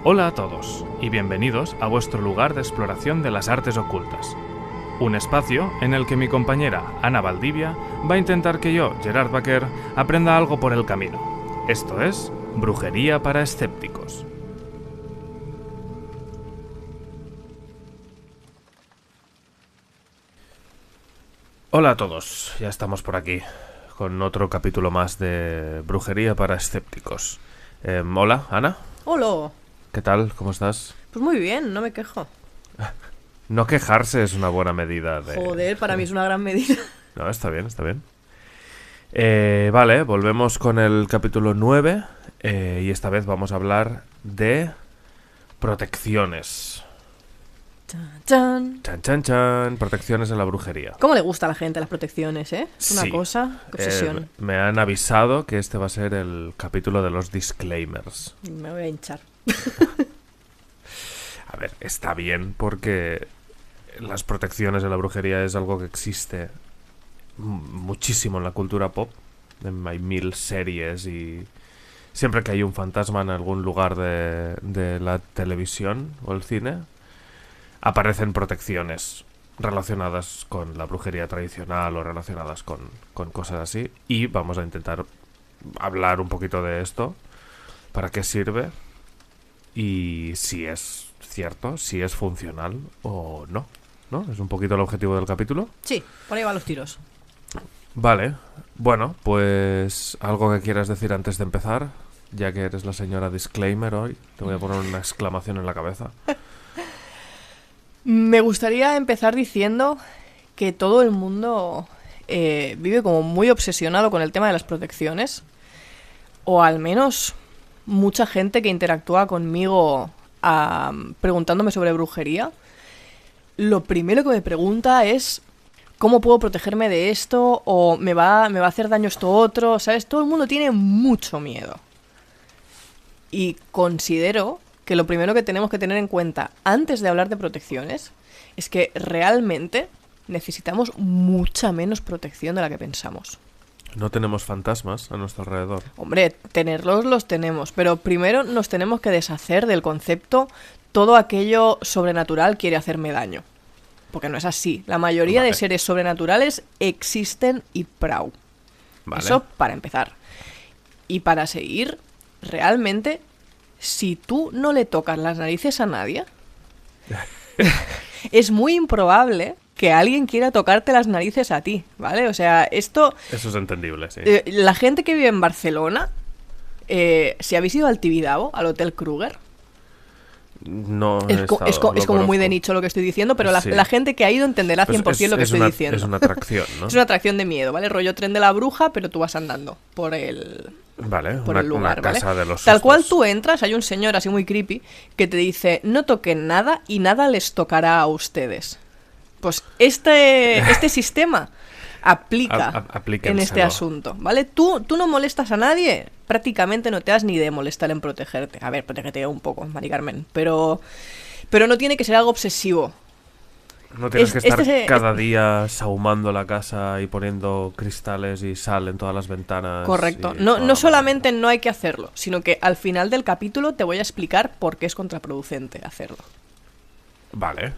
Hola a todos y bienvenidos a vuestro lugar de exploración de las artes ocultas. Un espacio en el que mi compañera Ana Valdivia va a intentar que yo, Gerard Baquer, aprenda algo por el camino. Esto es Brujería para Escépticos. Hola a todos, ya estamos por aquí con otro capítulo más de Brujería para Escépticos. Hola, Ana. Hola. ¿Qué tal? ¿Cómo estás? Pues muy bien, no me quejo. No quejarse es una buena medida de... Joder, para mí es una gran medida. No, está bien, está bien. Vale, volvemos con el capítulo 9 y esta vez vamos a hablar de protecciones. Chan, chan. Chan, chan, chan. Protecciones en la brujería. ¿Cómo le gusta a la gente las protecciones, eh? Es una Sí. cosa, qué obsesión. Me han avisado que este va a ser el capítulo de los disclaimers. Me voy a hinchar. A ver, está bien porque las protecciones en la brujería es algo que existe muchísimo en la cultura pop. Hay 1000 series y siempre que hay un fantasma en algún lugar de la televisión o el cine, aparecen protecciones relacionadas con la brujería tradicional o relacionadas con cosas así. Y vamos a intentar hablar un poquito de esto, para qué sirve y si es cierto, si es funcional o no. ¿No? Es un poquito el objetivo del capítulo. Sí, por ahí van los tiros. Vale, bueno, pues algo que quieras decir antes de empezar, ya que eres la señora disclaimer hoy, te voy a poner una exclamación en la cabeza. Me gustaría empezar diciendo que todo el mundo vive como muy obsesionado con el tema de las protecciones. O al menos mucha gente que interactúa conmigo preguntándome sobre brujería. Lo primero que me pregunta es ¿cómo puedo protegerme de esto? O ¿me va a hacer daño esto otro? ¿Sabes? Todo el mundo tiene mucho miedo. Y considero que lo primero que tenemos que tener en cuenta antes de hablar de protecciones es que realmente necesitamos mucha menos protección de la que pensamos. No tenemos fantasmas a nuestro alrededor. Hombre, tenerlos los tenemos, pero primero nos tenemos que deshacer del concepto todo aquello sobrenatural quiere hacerme daño. Porque no es así. La mayoría de seres sobrenaturales existen y prou. Vale. Eso para empezar. Y para seguir, realmente, si tú no le tocas las narices a nadie, es muy improbable que alguien quiera tocarte las narices a ti, ¿vale? O sea, esto... Eso es entendible, sí. La gente que vive en Barcelona, si habéis ido al Tibidabo, al Hotel Kruger, No es como muy de nicho lo que estoy diciendo, pero Sí. la gente que ha ido entenderá 100% lo que estoy diciendo. Es una atracción, ¿no? Es una atracción de miedo, ¿vale? Rollo tren de la bruja, pero tú vas andando por el Vale, lugar, una ¿vale? casa de los Tal sustos. cual tú entras, hay un señor así muy creepy que te dice, no toquen nada y nada les tocará a ustedes. Pues este sistema aplica en este asunto, ¿vale? Tú no molestas a nadie, prácticamente no te has ni de molestar en protegerte. A ver, protégete un poco, Mari Carmen, pero no tiene que ser algo obsesivo. No tienes que estar cada día sahumando la casa y poniendo cristales y sal en todas las ventanas. Correcto. No solamente no hay que hacerlo, sino que al final del capítulo te voy a explicar por qué es contraproducente hacerlo. Vale.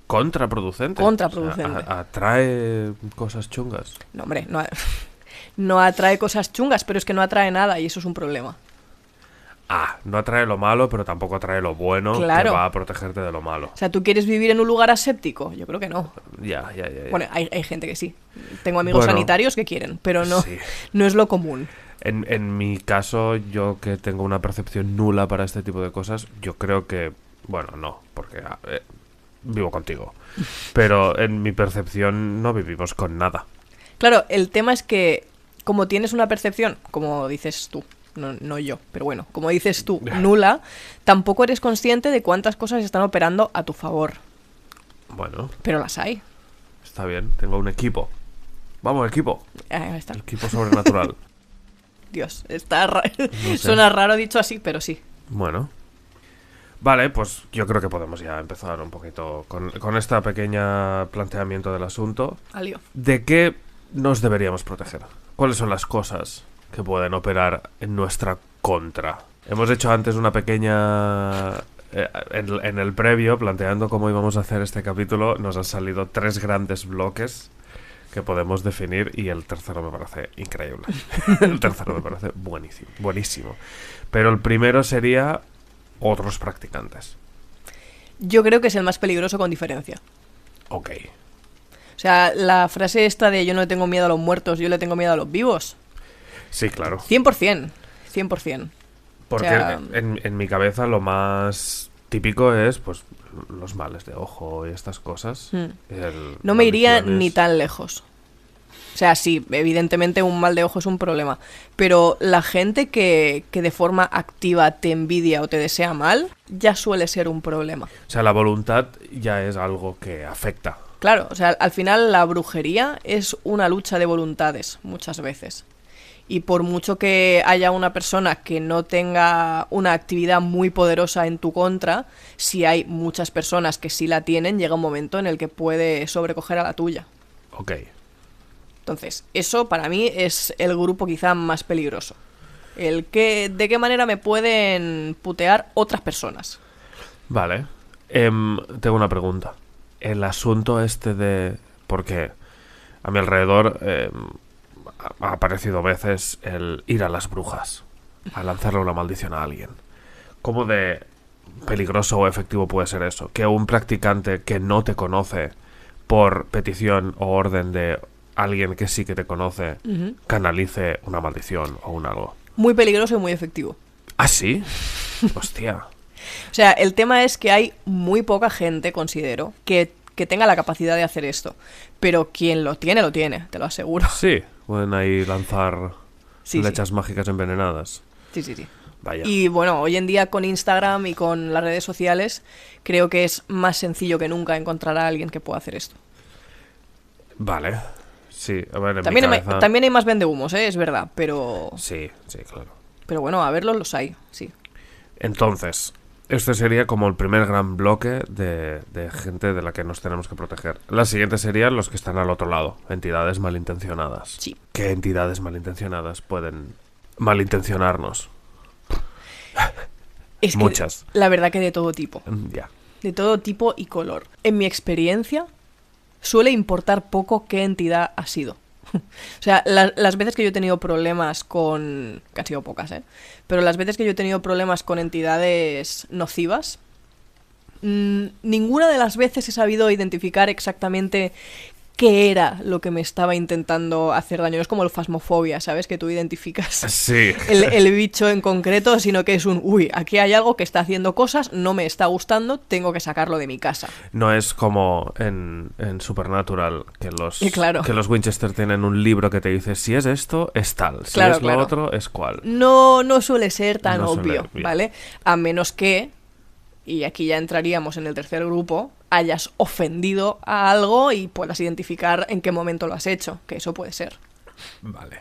Contraproducente. Contraproducente. O sea, atrae cosas chungas. No, hombre, no atrae cosas chungas, pero es que no atrae nada y eso es un problema. No atrae lo malo, pero tampoco atrae lo bueno, Claro. que va a protegerte de lo malo. O sea, ¿tú quieres vivir en un lugar aséptico? Yo creo que no. Ya. Bueno, hay gente que sí. Tengo amigos Bueno, sanitarios que quieren, pero sí. no es lo común. En mi caso, yo que tengo una percepción nula para este tipo de cosas, yo creo que... Bueno, no, porque vivo contigo. Pero en mi percepción no vivimos con nada. Claro, el tema es que como tienes una percepción, como dices tú, no yo, pero bueno, como dices tú, nula, tampoco eres consciente de cuántas cosas están operando a tu favor. Bueno, Pero las hay. está bien, tengo un equipo. Vamos, equipo. Ahí está. El equipo sobrenatural. Dios, No sé. suena raro dicho así, pero sí. Bueno. Vale, pues yo creo que podemos ya empezar un poquito con esta pequeña planteamiento del asunto. Alio. ¿De qué nos deberíamos proteger? ¿Cuáles son las cosas que pueden operar en nuestra contra? Hemos hecho antes una pequeña en el previo, planteando cómo íbamos a hacer este capítulo, nos han salido 3 grandes bloques que podemos definir y el tercero me parece increíble. El tercero me parece buenísimo, buenísimo. Pero el primero sería otros practicantes. Yo creo que es el más peligroso con diferencia. Ok. O sea, la frase esta de yo no le tengo miedo a los muertos, yo le tengo miedo a los vivos. Sí, claro. 100%. 100%. Porque o sea, en mi cabeza lo más típico es pues los males de ojo y estas cosas. no me iría maldiciones. ni tan lejos. O sea, sí, evidentemente un mal de ojo es un problema. Pero la gente que de forma activa te envidia o te desea mal, ya suele ser un problema. O sea, la voluntad ya es algo que afecta. Claro, o sea, al final la brujería es una lucha de voluntades, muchas veces. Y por mucho que haya una persona que no tenga una actividad muy poderosa en tu contra, si hay muchas personas que sí la tienen, llega un momento en el que puede sobrecoger a la tuya. Ok. Entonces, eso para mí es el grupo quizá más peligroso. El que, de qué manera me pueden putear otras personas. Vale. Tengo una pregunta. El asunto este de... Porque a mi alrededor ha aparecido veces el ir a las brujas, a lanzarle una maldición a alguien. ¿Cómo de peligroso o efectivo puede ser eso? Que un practicante que no te conoce por petición o orden de alguien que sí que te conoce canalice una maldición o un algo. Muy peligroso y muy efectivo. ¿Ah, sí? Hostia. O sea, el tema es que hay muy poca gente, considero, que tenga la capacidad de hacer esto. Pero quien lo tiene, te lo aseguro. Sí, pueden ahí lanzar flechas sí. mágicas envenenadas. Sí. Vaya. Y bueno, hoy en día con Instagram y con las redes sociales, creo que es más sencillo que nunca encontrar a alguien que pueda hacer esto. Vale. Sí, a ver, en También, mi cabeza... también hay más vendehumos, es verdad, pero... Sí, claro. Pero bueno, a verlos los hay, sí. Entonces, este sería como el primer gran bloque de gente de la que nos tenemos que proteger. La siguiente serían los que están al otro lado, entidades malintencionadas. Sí. ¿Qué entidades malintencionadas pueden malintencionarnos? Es que muchas. la verdad que de todo tipo. Ya. De todo tipo y color. En mi experiencia, suele importar poco qué entidad ha sido. O sea, las veces que yo he tenido problemas con... que han sido pocas, pero las veces que yo he tenido problemas con entidades nocivas, ninguna de las veces he sabido identificar exactamente qué era lo que me estaba intentando hacer daño. No es como el fasmofobia, ¿sabes? Que tú identificas Sí. el bicho en concreto, sino que es un, uy, aquí hay algo que está haciendo cosas, no me está gustando, tengo que sacarlo de mi casa. No es como en Supernatural, que claro. que los Winchester tienen un libro que te dice si es esto, es tal, si Claro, es lo otro, es cual. No suele ser tan No suele, obvio, bien. ¿vale? A menos que, y aquí ya entraríamos en el tercer grupo, hayas ofendido a algo y puedas identificar en qué momento lo has hecho, que eso puede ser. Vale.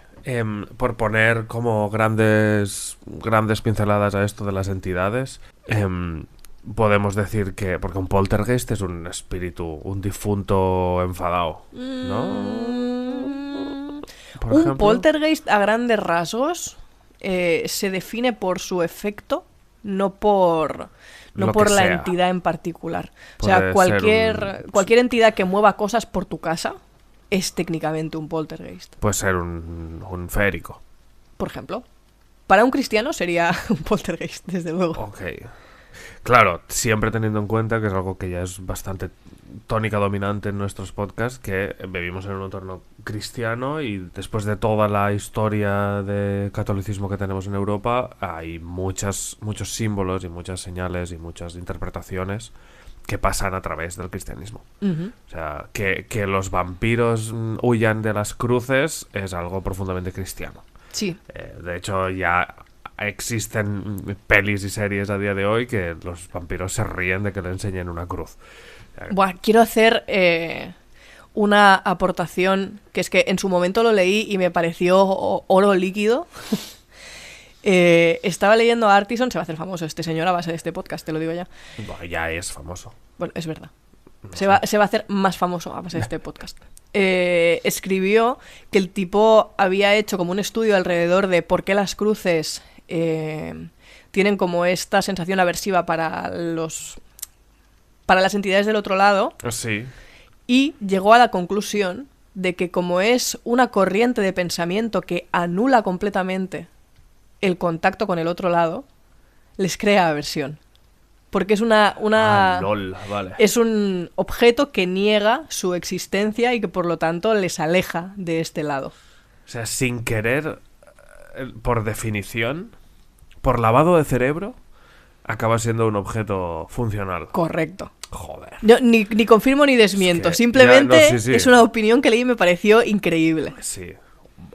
Por poner como grandes pinceladas a esto de las entidades, podemos decir que... Porque un poltergeist es un espíritu, un difunto enfadado, ¿no? Por Un ejemplo. poltergeist a grandes rasgos se define por su efecto, no por Lo por que la sea. entidad en particular. O Puede sea, ser cualquier entidad que mueva cosas por tu casa es técnicamente un poltergeist. Puede ser un férico. Por ejemplo. Para un cristiano sería un poltergeist, desde luego. Ok. Claro, siempre teniendo en cuenta que es algo que ya es bastante tónica dominante en nuestros podcasts, que vivimos en un entorno cristiano y después de toda la historia de catolicismo que tenemos en Europa, hay muchos símbolos y muchas señales y muchas interpretaciones que pasan a través del cristianismo. O sea, que los vampiros huyan de las cruces es algo profundamente cristiano. Sí. De hecho, ya existen pelis y series a día de hoy que los vampiros se ríen de que le enseñen una cruz. Buah, quiero hacer una aportación que es que en su momento lo leí y me pareció oro líquido. Estaba leyendo a Artison, se va a hacer famoso este señor a base de este podcast, te lo digo ya. Bueno, ya es famoso. Bueno, es verdad. No Se va a hacer más famoso a base de este podcast. Escribió que el tipo había hecho como un estudio alrededor de por qué las cruces tienen como esta sensación aversiva para las entidades del otro lado, Sí. y llegó a la conclusión de que como es una corriente de pensamiento que anula completamente el contacto con el otro lado, les crea aversión. Porque es LOL, vale. es un objeto que niega su existencia y que por lo tanto les aleja de este lado. O sea, sin querer, por definición, por lavado de cerebro, acaba siendo un objeto funcional. Correcto. Joder. Yo ni confirmo ni desmiento, Es que simplemente ya, no, sí. es una opinión que leí y me pareció increíble. Sí.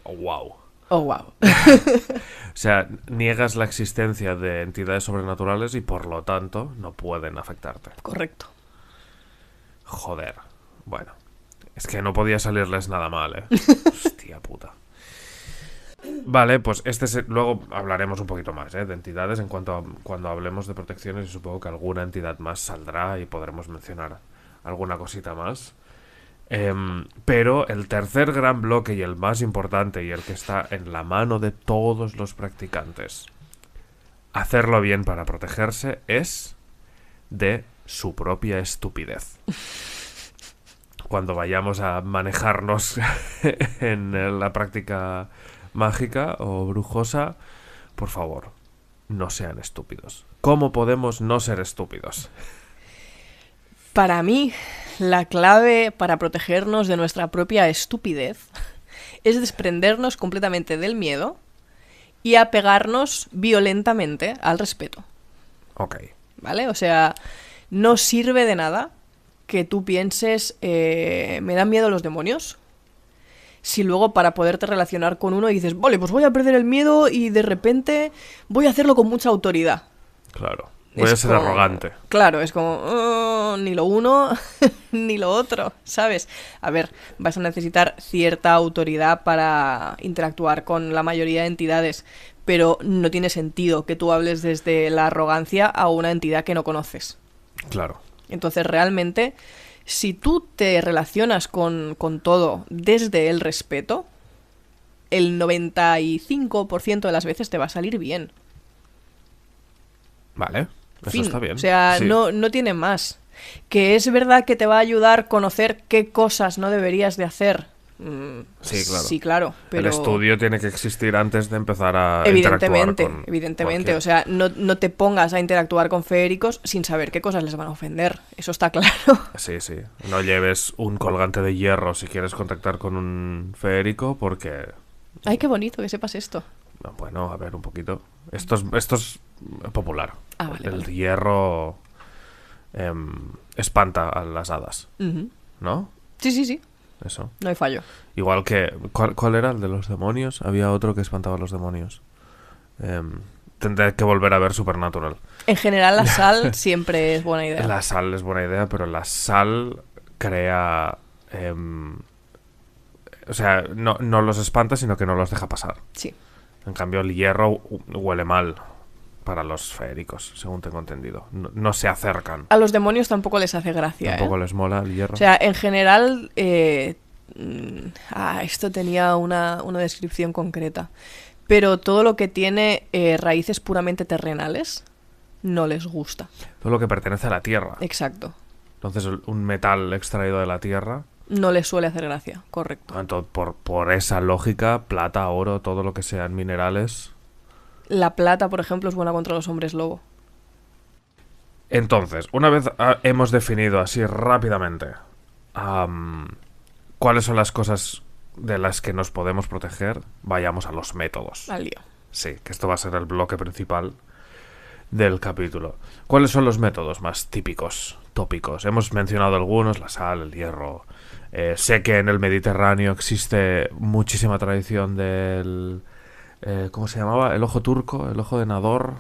Wow. Oh, wow. O sea, niegas la existencia de entidades sobrenaturales y por lo tanto no pueden afectarte. Correcto. Joder. Bueno. Es que no podía salirles nada mal, Hostia puta. Vale, pues luego hablaremos un poquito más, de entidades cuando hablemos de protecciones, y supongo que alguna entidad más saldrá y podremos mencionar alguna cosita más. Pero el tercer gran bloque y el más importante y el que está en la mano de todos los practicantes, hacerlo bien para protegerse, es de su propia estupidez. Cuando vayamos a manejarnos en la práctica mágica o brujosa, por favor, no sean estúpidos. ¿Cómo podemos no ser estúpidos? Para mí, la clave para protegernos de nuestra propia estupidez es desprendernos completamente del miedo y apegarnos violentamente al respeto. Ok. ¿Vale? O sea, no sirve de nada que tú pienses, me dan miedo los demonios. Si luego para poderte relacionar con uno dices, vale, pues voy a perder el miedo y de repente voy a hacerlo con mucha autoridad. Claro. Voy a ser arrogante. Claro, es como, ni lo uno ni lo otro, ¿sabes? A ver, vas a necesitar cierta autoridad para interactuar con la mayoría de entidades, pero no tiene sentido que tú hables desde la arrogancia a una entidad que no conoces. Claro. Entonces, realmente, si tú te relacionas con todo desde el respeto, el 95% de las veces te va a salir bien. Vale. Eso Fin. está bien. O sea, Sí. no tiene más. Que es verdad que te va a ayudar a conocer qué cosas no deberías de hacer. Sí, claro. Sí, claro. Pero El estudio tiene que existir antes de empezar a evidentemente, interactuar con evidentemente. cualquier- O sea, no te pongas a interactuar con feéricos sin saber qué cosas les van a ofender. Eso está claro. Sí, sí. No lleves un colgante de hierro si quieres contactar con un feérico porque... Ay, qué bonito que sepas esto. Bueno, a ver, un poquito. Esto es popular. Ah, vale, El vale. hierro espanta a las hadas, Ujú. ¿no? Sí. Eso. No hay fallo. Igual que... ¿Cuál era el de los demonios? Había otro que espantaba a los demonios. Tendré que volver a ver Supernatural. En general, la sal siempre es buena idea. La sal es buena idea, pero la sal crea... o sea, no los espanta, sino que no los deja pasar. Sí. En cambio, el hierro huele mal para los feéricos, según tengo entendido. No se acercan. A los demonios tampoco les hace gracia, Tampoco les mola el hierro. O sea, en general, esto tenía una descripción concreta. Pero todo lo que tiene raíces puramente terrenales no les gusta. Todo lo que pertenece a la tierra. Exacto. Entonces, un metal extraído de la tierra... No les suele hacer gracia, correcto. Entonces, por esa lógica, plata, oro, todo lo que sean minerales... La plata, por ejemplo, es buena contra los hombres lobo. Entonces, una vez hemos definido así rápidamente cuáles son las cosas de las que nos podemos proteger, vayamos a los métodos. Al lío. Sí, que esto va a ser el bloque principal del capítulo. ¿Cuáles son los métodos más típicos, tópicos? Hemos mencionado algunos, la sal, el hierro. Sé que en el Mediterráneo existe muchísima tradición del... ¿cómo se llamaba? El ojo turco, el ojo de Nador.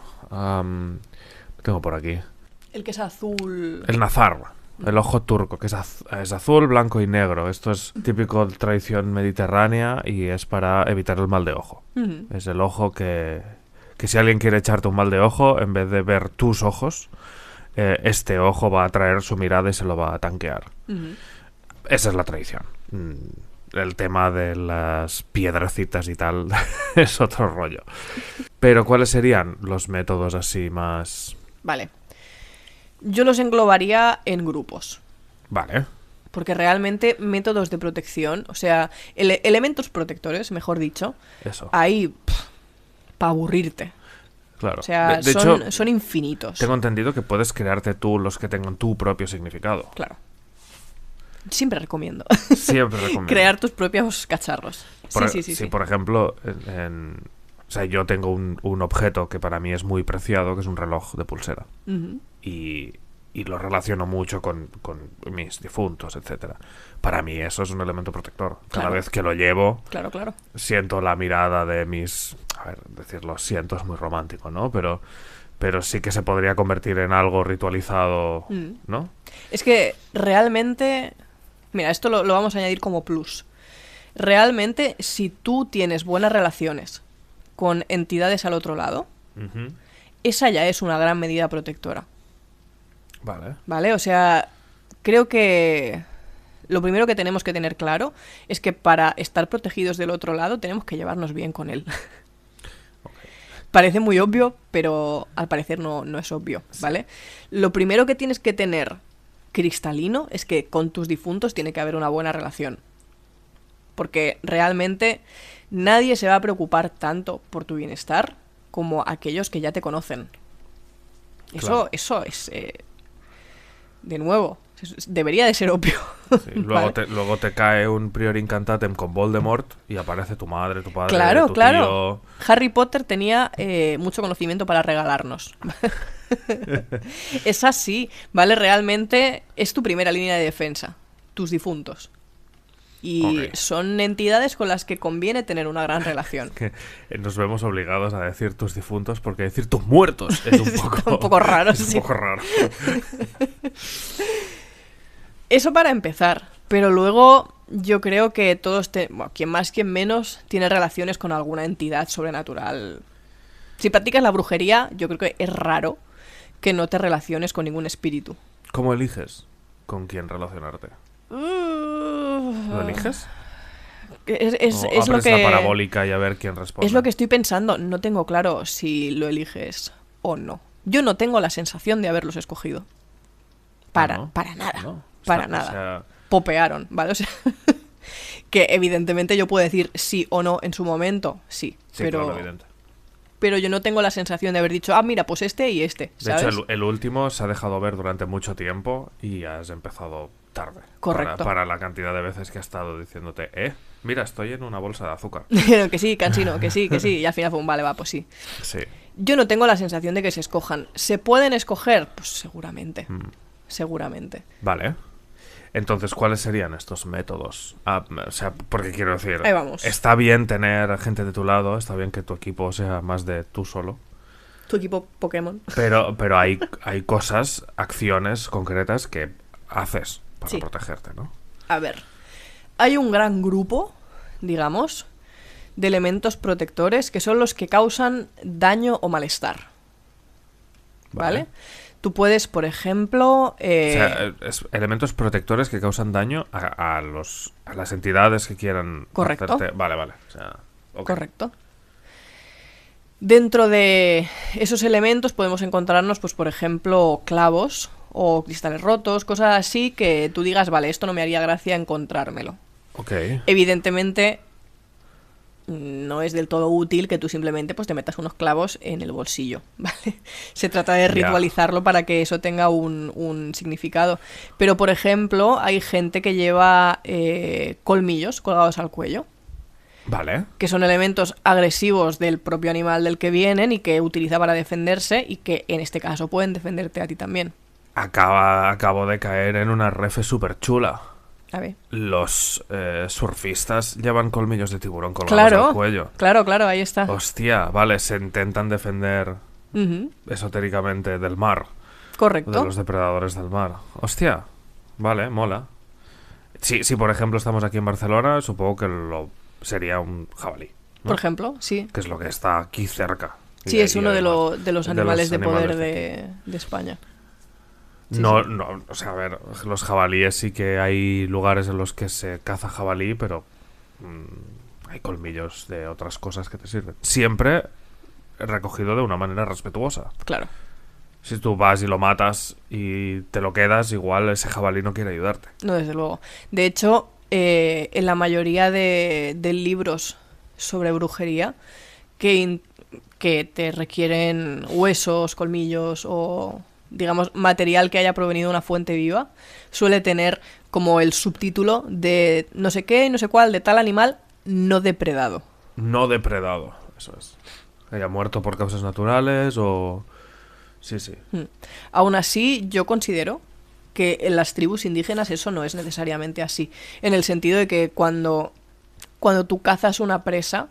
Tengo por aquí. El que es azul. El nazar, el ojo turco, que es azul, blanco y negro. Esto es típico de tradición mediterránea y es para evitar el mal de ojo. Ujú. Es el ojo que si alguien quiere echarte un mal de ojo, en vez de ver tus ojos, este ojo va a atraer su mirada y se lo va a tanquear. Ujú. Esa es la tradición. el tema de las piedrecitas y tal es otro rollo. Pero ¿cuáles serían los métodos así más...? Vale. Yo los englobaría en grupos. Vale. Porque realmente métodos de protección, o sea, elementos protectores, mejor dicho, Eso. hay para aburrirte. Claro. O sea, de son, hecho, son infinitos. tengo entendido que puedes crearte tú los que tengan tu propio significado. Claro. Siempre recomiendo Siempre recomiendo. crear tus propios cacharros. Sí. Por ejemplo, o sea, yo tengo un objeto que para mí es muy preciado, que es un reloj de pulsera. Ujú. Y lo relaciono mucho con mis difuntos, etcétera. Para mí eso es un elemento protector. Cada Claro. vez que lo llevo, Claro. siento la mirada de mis... A ver, decirlo siento es muy romántico, ¿no? Pero sí que se podría convertir en algo ritualizado, ¿no? Es que realmente... Mira, esto lo vamos a añadir como plus. Realmente, si tú tienes buenas relaciones con entidades al otro lado, Ujú. esa ya es una gran medida protectora. Vale. ¿Vale? O sea, creo que lo primero que tenemos que tener claro es que para estar protegidos del otro lado tenemos que llevarnos bien con él. Parece muy obvio, pero al parecer no es obvio, ¿vale? Lo primero que tienes que tener cristalino es que con tus difuntos tiene que haber una buena relación. Porque realmente nadie se va a preocupar tanto por tu bienestar como aquellos que ya te conocen. Claro. Eso es... de nuevo, debería de ser obvio. Sí, luego te cae un Prior Incantatem con Voldemort y aparece tu madre, tu padre, Claro, tu claro. tío. Harry Potter tenía mucho conocimiento para regalarnos. Es así, ¿vale? Realmente es tu primera línea de defensa, tus difuntos. Y Ok. son entidades con las que conviene tener una gran relación. Que nos vemos obligados a decir tus difuntos porque decir tus muertos es un poco, Un poco raro, es un sí. poco raro. Eso para empezar. Pero luego yo creo que todos, bueno, quien más, quien menos, tiene relaciones con alguna entidad sobrenatural. Si practicas la brujería, yo creo que es raro que no te relaciones con ningún espíritu. ¿Cómo eliges con quién relacionarte? ¿Lo eliges? Es ¿O lo abres que... la parabólica y a ver quién responde? Es lo que estoy pensando. No tengo claro si lo eliges o no. Yo no tengo la sensación de haberlos escogido. ¿No? Para nada. ¿No? Para O nada. sea, Popearon, ¿vale? O sea, que evidentemente yo puedo decir sí o no en su momento, sí. sí, pero, claro, evidente. pero yo no tengo la sensación de haber dicho, ah, mira, pues este y este, De ¿sabes? hecho, el último se ha dejado ver durante mucho tiempo y has empezado tarde. Correcto. Para la cantidad de veces que ha estado diciéndote, mira, estoy en una bolsa de azúcar. Que sí, cansino, que sí. Y al final fue un vale, va, pues sí. Sí. Yo no tengo la sensación de que se escojan. ¿Se pueden escoger? Pues seguramente. Seguramente. Vale. Entonces, ¿cuáles serían estos métodos? O sea, porque quiero decir, Ahí vamos. está bien tener gente de tu lado, está bien que tu equipo sea más de tú solo, Tu equipo Pokémon. pero hay cosas, acciones concretas que haces para Sí. protegerte, ¿no? A ver, hay un gran grupo, digamos, de elementos protectores que son los que causan daño o malestar. ¿Vale? Tú puedes, por ejemplo... O sea, elementos protectores que causan daño a las entidades que quieran Correcto. hacerte... Vale. O sea, ok. Correcto. Dentro de esos elementos podemos encontrarnos, pues, por ejemplo, clavos o cristales rotos, cosas así que tú digas, vale, esto no me haría gracia encontrármelo. Ok. Evidentemente, no es del todo útil que tú simplemente pues te metas unos clavos en el bolsillo, ¿vale? Se trata de Ya. ritualizarlo para que eso tenga un significado. Pero, por ejemplo, hay gente que lleva colmillos colgados al cuello, Vale. que son elementos agresivos del propio animal del que vienen y que utiliza para defenderse y que en este caso pueden defenderte a ti también. Acabo de caer en una refe súper chula. A ver. Los surfistas llevan colmillos de tiburón colgados al cuello. Claro, ahí está. Hostia, vale, se intentan defender Ujú, esotéricamente del mar, de correcto. los depredadores del mar. Hostia, vale, mola. Si por ejemplo estamos aquí en Barcelona, supongo que sería un jabalí, ¿no? Por ejemplo, sí. Que es lo que está aquí cerca. Sí, Y es uno de además, los animales de poder animales de España. Sí, No, sí. no, o sea, a ver, los jabalíes sí que hay lugares en los que se caza jabalí, pero hay colmillos de otras cosas que te sirven. Siempre recogido de una manera respetuosa. Claro. Si tú vas y lo matas y te lo quedas, igual ese jabalí no quiere ayudarte. No, desde luego. De hecho, en la mayoría de libros sobre brujería que te requieren huesos, colmillos o, digamos, material que haya provenido de una fuente viva, suele tener como el subtítulo de no sé qué, no sé cuál, de tal animal no depredado. No depredado, eso es. Haya muerto por causas naturales o... Sí, sí. Aún así, yo considero que en las tribus indígenas eso no es necesariamente así. En el sentido de que cuando tú cazas una presa,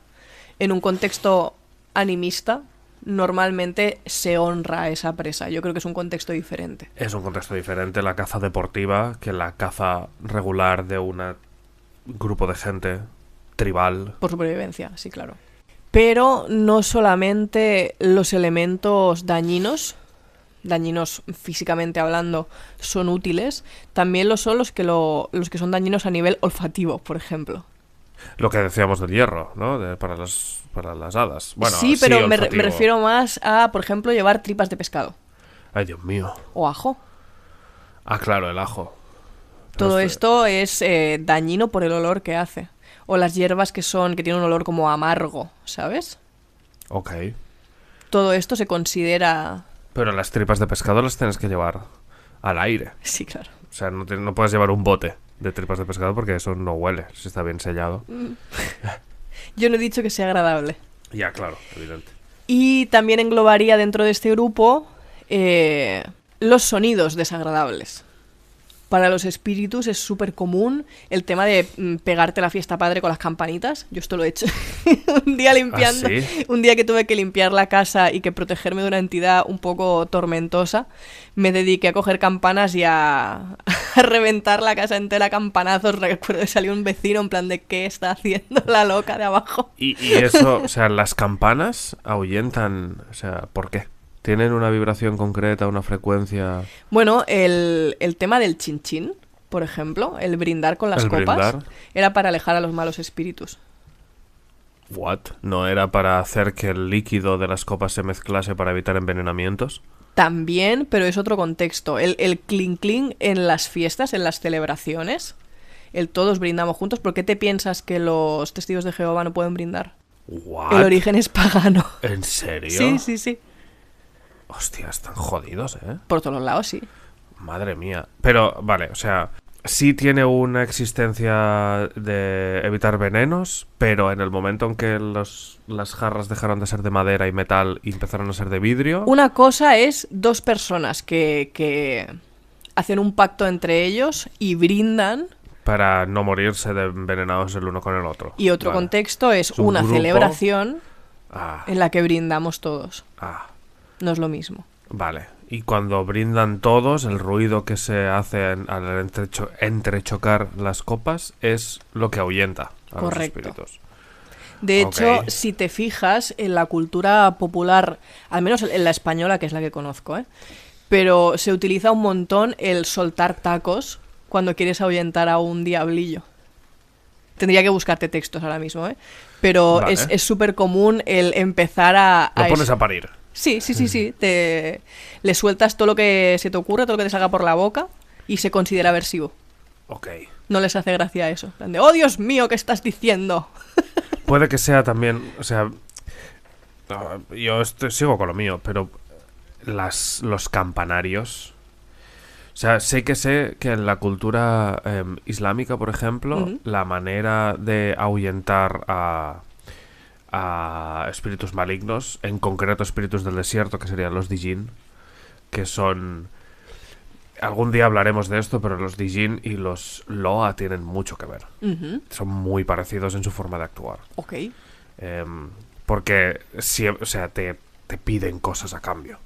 en un contexto animista, normalmente se honra a esa presa. Yo creo que es un contexto diferente. Es un contexto diferente la caza deportiva que la caza regular de un grupo de gente tribal. Por supervivencia, sí, claro. Pero no solamente los elementos dañinos físicamente hablando, son útiles, también lo son los que son dañinos a nivel olfativo, por ejemplo. Lo que decíamos del hierro, ¿no? Para las hadas. Bueno, sí, pero me olfativo. refiero más a, por ejemplo, llevar tripas de pescado. Ay, Dios mío. O ajo. Ah, claro, el ajo. Todo esto es dañino por el olor que hace. O las hierbas que tienen un olor como amargo, ¿sabes? Ok. Todo esto se considera... Pero las tripas de pescado las tienes que llevar al aire. Sí, claro. O sea, no puedes llevar un bote de tripas de pescado porque eso no huele, si está bien sellado. Yo no he dicho que sea agradable. Ya, claro, evidente. Y también englobaría dentro de este grupo los sonidos desagradables. Para los espíritus es súper común el tema de pegarte la fiesta padre con las campanitas. Yo esto lo he hecho un día limpiando. ¿Ah, sí? Un día que tuve que limpiar la casa y que protegerme de una entidad un poco tormentosa, me dediqué a coger campanas y a reventar la casa entera a campanazos. Recuerdo que salió un vecino en plan de ¿qué está haciendo la loca de abajo? Y eso, o sea, las campanas ahuyentan, o sea, ¿por qué? ¿Tienen una vibración concreta, una frecuencia? Bueno, el tema del chinchín, por ejemplo, el brindar con las copas, era para alejar a los malos espíritus. ¿What? ¿No era para hacer que el líquido de las copas se mezclase para evitar envenenamientos? También, pero es otro contexto. El clink clink en las fiestas, en las celebraciones, el todos brindamos juntos. ¿Por qué te piensas que los testigos de Jehová no pueden brindar? ¿What? El origen es pagano. ¿En serio? Sí, sí, sí. Hostia, están jodidos, ¿eh? Por todos lados, sí. Madre mía. Pero, vale, o sea, sí tiene una existencia de evitar venenos, pero en el momento en que las jarras dejaron de ser de madera y metal y empezaron a ser de vidrio... Una cosa es dos personas que hacen un pacto entre ellos y brindan... Para no morirse de envenenados el uno con el otro. Y otro contexto es una grupo... celebración en la que brindamos todos. No es lo mismo. Vale. Y cuando brindan todos, el ruido que se hace al entrechocar las copas es lo que ahuyenta a los espíritus. De hecho, si te fijas, en la cultura popular, al menos en la española, que es la que conozco, pero se utiliza un montón el soltar tacos cuando quieres ahuyentar a un diablillo. Tendría que buscarte textos ahora mismo, pero vale. Es súper común el empezar a... Lo pones a parir. Sí. Le sueltas todo lo que se te ocurre, todo lo que te salga por la boca y se considera aversivo. Ok. No les hace gracia eso. De, ¡oh, Dios mío, qué estás diciendo! Puede que sea también, o sea... yo sigo con lo mío, pero los campanarios... O sea, sé que en la cultura islámica, por ejemplo, la manera de ahuyentar a espíritus malignos, en concreto espíritus del desierto, que serían los Dijin, que son... Algún día hablaremos de esto, pero los Dijin y los Loa tienen mucho que ver. Son muy parecidos en su forma de actuar. Ok. Porque te piden cosas a cambio.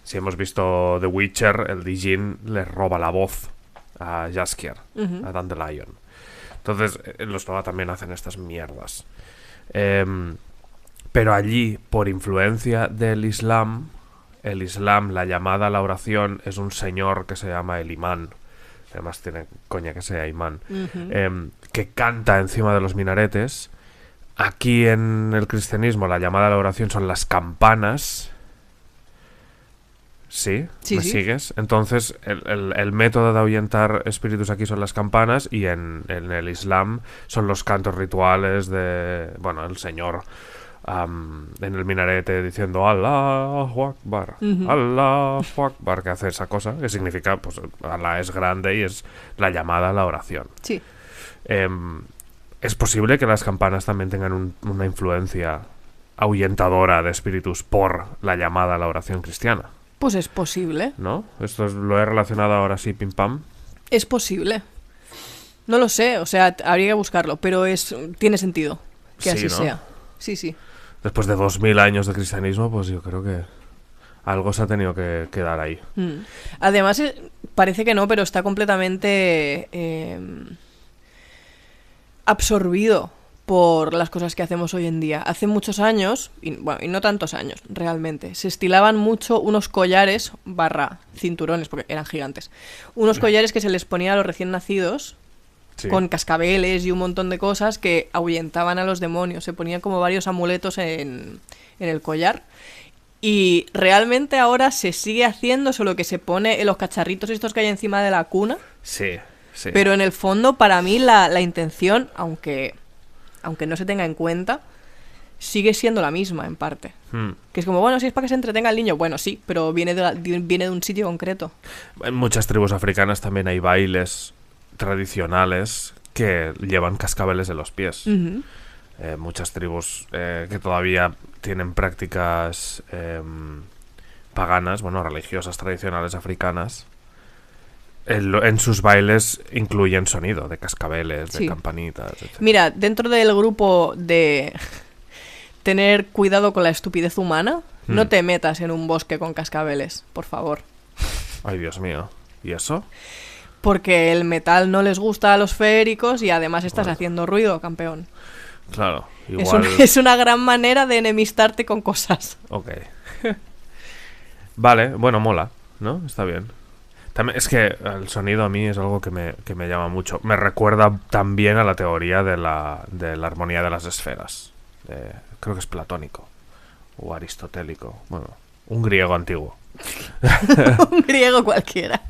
Si hemos visto The Witcher, el Dijin le roba la voz a Jaskier, a Dandelion. Entonces, los Loa también hacen estas mierdas. Pero allí, por influencia del Islam, la llamada a la oración es un señor que se llama el imán. Además tiene coña que sea imán. que canta encima de los minaretes. Aquí en el cristianismo la llamada a la oración son las campanas. ¿Sí? Sí, ¿Me sí. sigues? Entonces, el método de ahuyentar espíritus aquí son las campanas, y en el Islam son los cantos rituales de, bueno, el Señor en el minarete diciendo Allahu Akbar, Allahu Akbar, que hace esa cosa, que significa, pues, Allah es grande y es la llamada a la oración. Sí. Es posible que las campanas también tengan una influencia ahuyentadora de espíritus por la llamada a la oración cristiana, Pues es posible. ¿no? Lo he relacionado ahora sí, pim pam. Es posible. No lo sé, o sea, habría que buscarlo, pero tiene sentido que Sí, así ¿no? sea. Sí, sí. Después de 2000 años de cristianismo, pues yo creo que algo se ha tenido que quedar ahí. Además, parece que no, pero está completamente absorbido por las cosas que hacemos hoy en día. Hace muchos años, y no tantos años, realmente, se estilaban mucho unos collares, cinturones, porque eran gigantes, unos collares que se les ponía a los recién nacidos, Sí. con cascabeles y un montón de cosas que ahuyentaban a los demonios. Se ponían como varios amuletos en el collar. Y realmente ahora se sigue haciendo, solo que se pone en los cacharritos estos que hay encima de la cuna. Sí, sí. Pero en el fondo, para mí, la intención, aunque no se tenga en cuenta, sigue siendo la misma, en parte. Que es como, bueno, si es para que se entretenga el niño. Bueno, sí, pero viene de un sitio concreto. En muchas tribus africanas también hay bailes tradicionales que llevan cascabeles en los pies. Muchas tribus que todavía tienen prácticas paganas, bueno, religiosas tradicionales africanas, en sus bailes incluyen sonido de cascabeles, de Sí. campanitas, etc. Mira, dentro del grupo de tener cuidado con la estupidez humana, no te metas en un bosque con cascabeles, por favor. Ay, Dios mío. ¿Y eso? Porque el metal no les gusta a los feéricos y además estás Bueno. haciendo ruido, campeón. Claro, Es igual... es una gran manera de enemistarte con cosas. Ok. Vale, bueno, mola, ¿no? Está bien. También, es que el sonido a mí es algo que me llama mucho. Me recuerda también a la teoría de la armonía de las esferas. Creo que es platónico. O aristotélico. Bueno, un griego antiguo. Un griego cualquiera.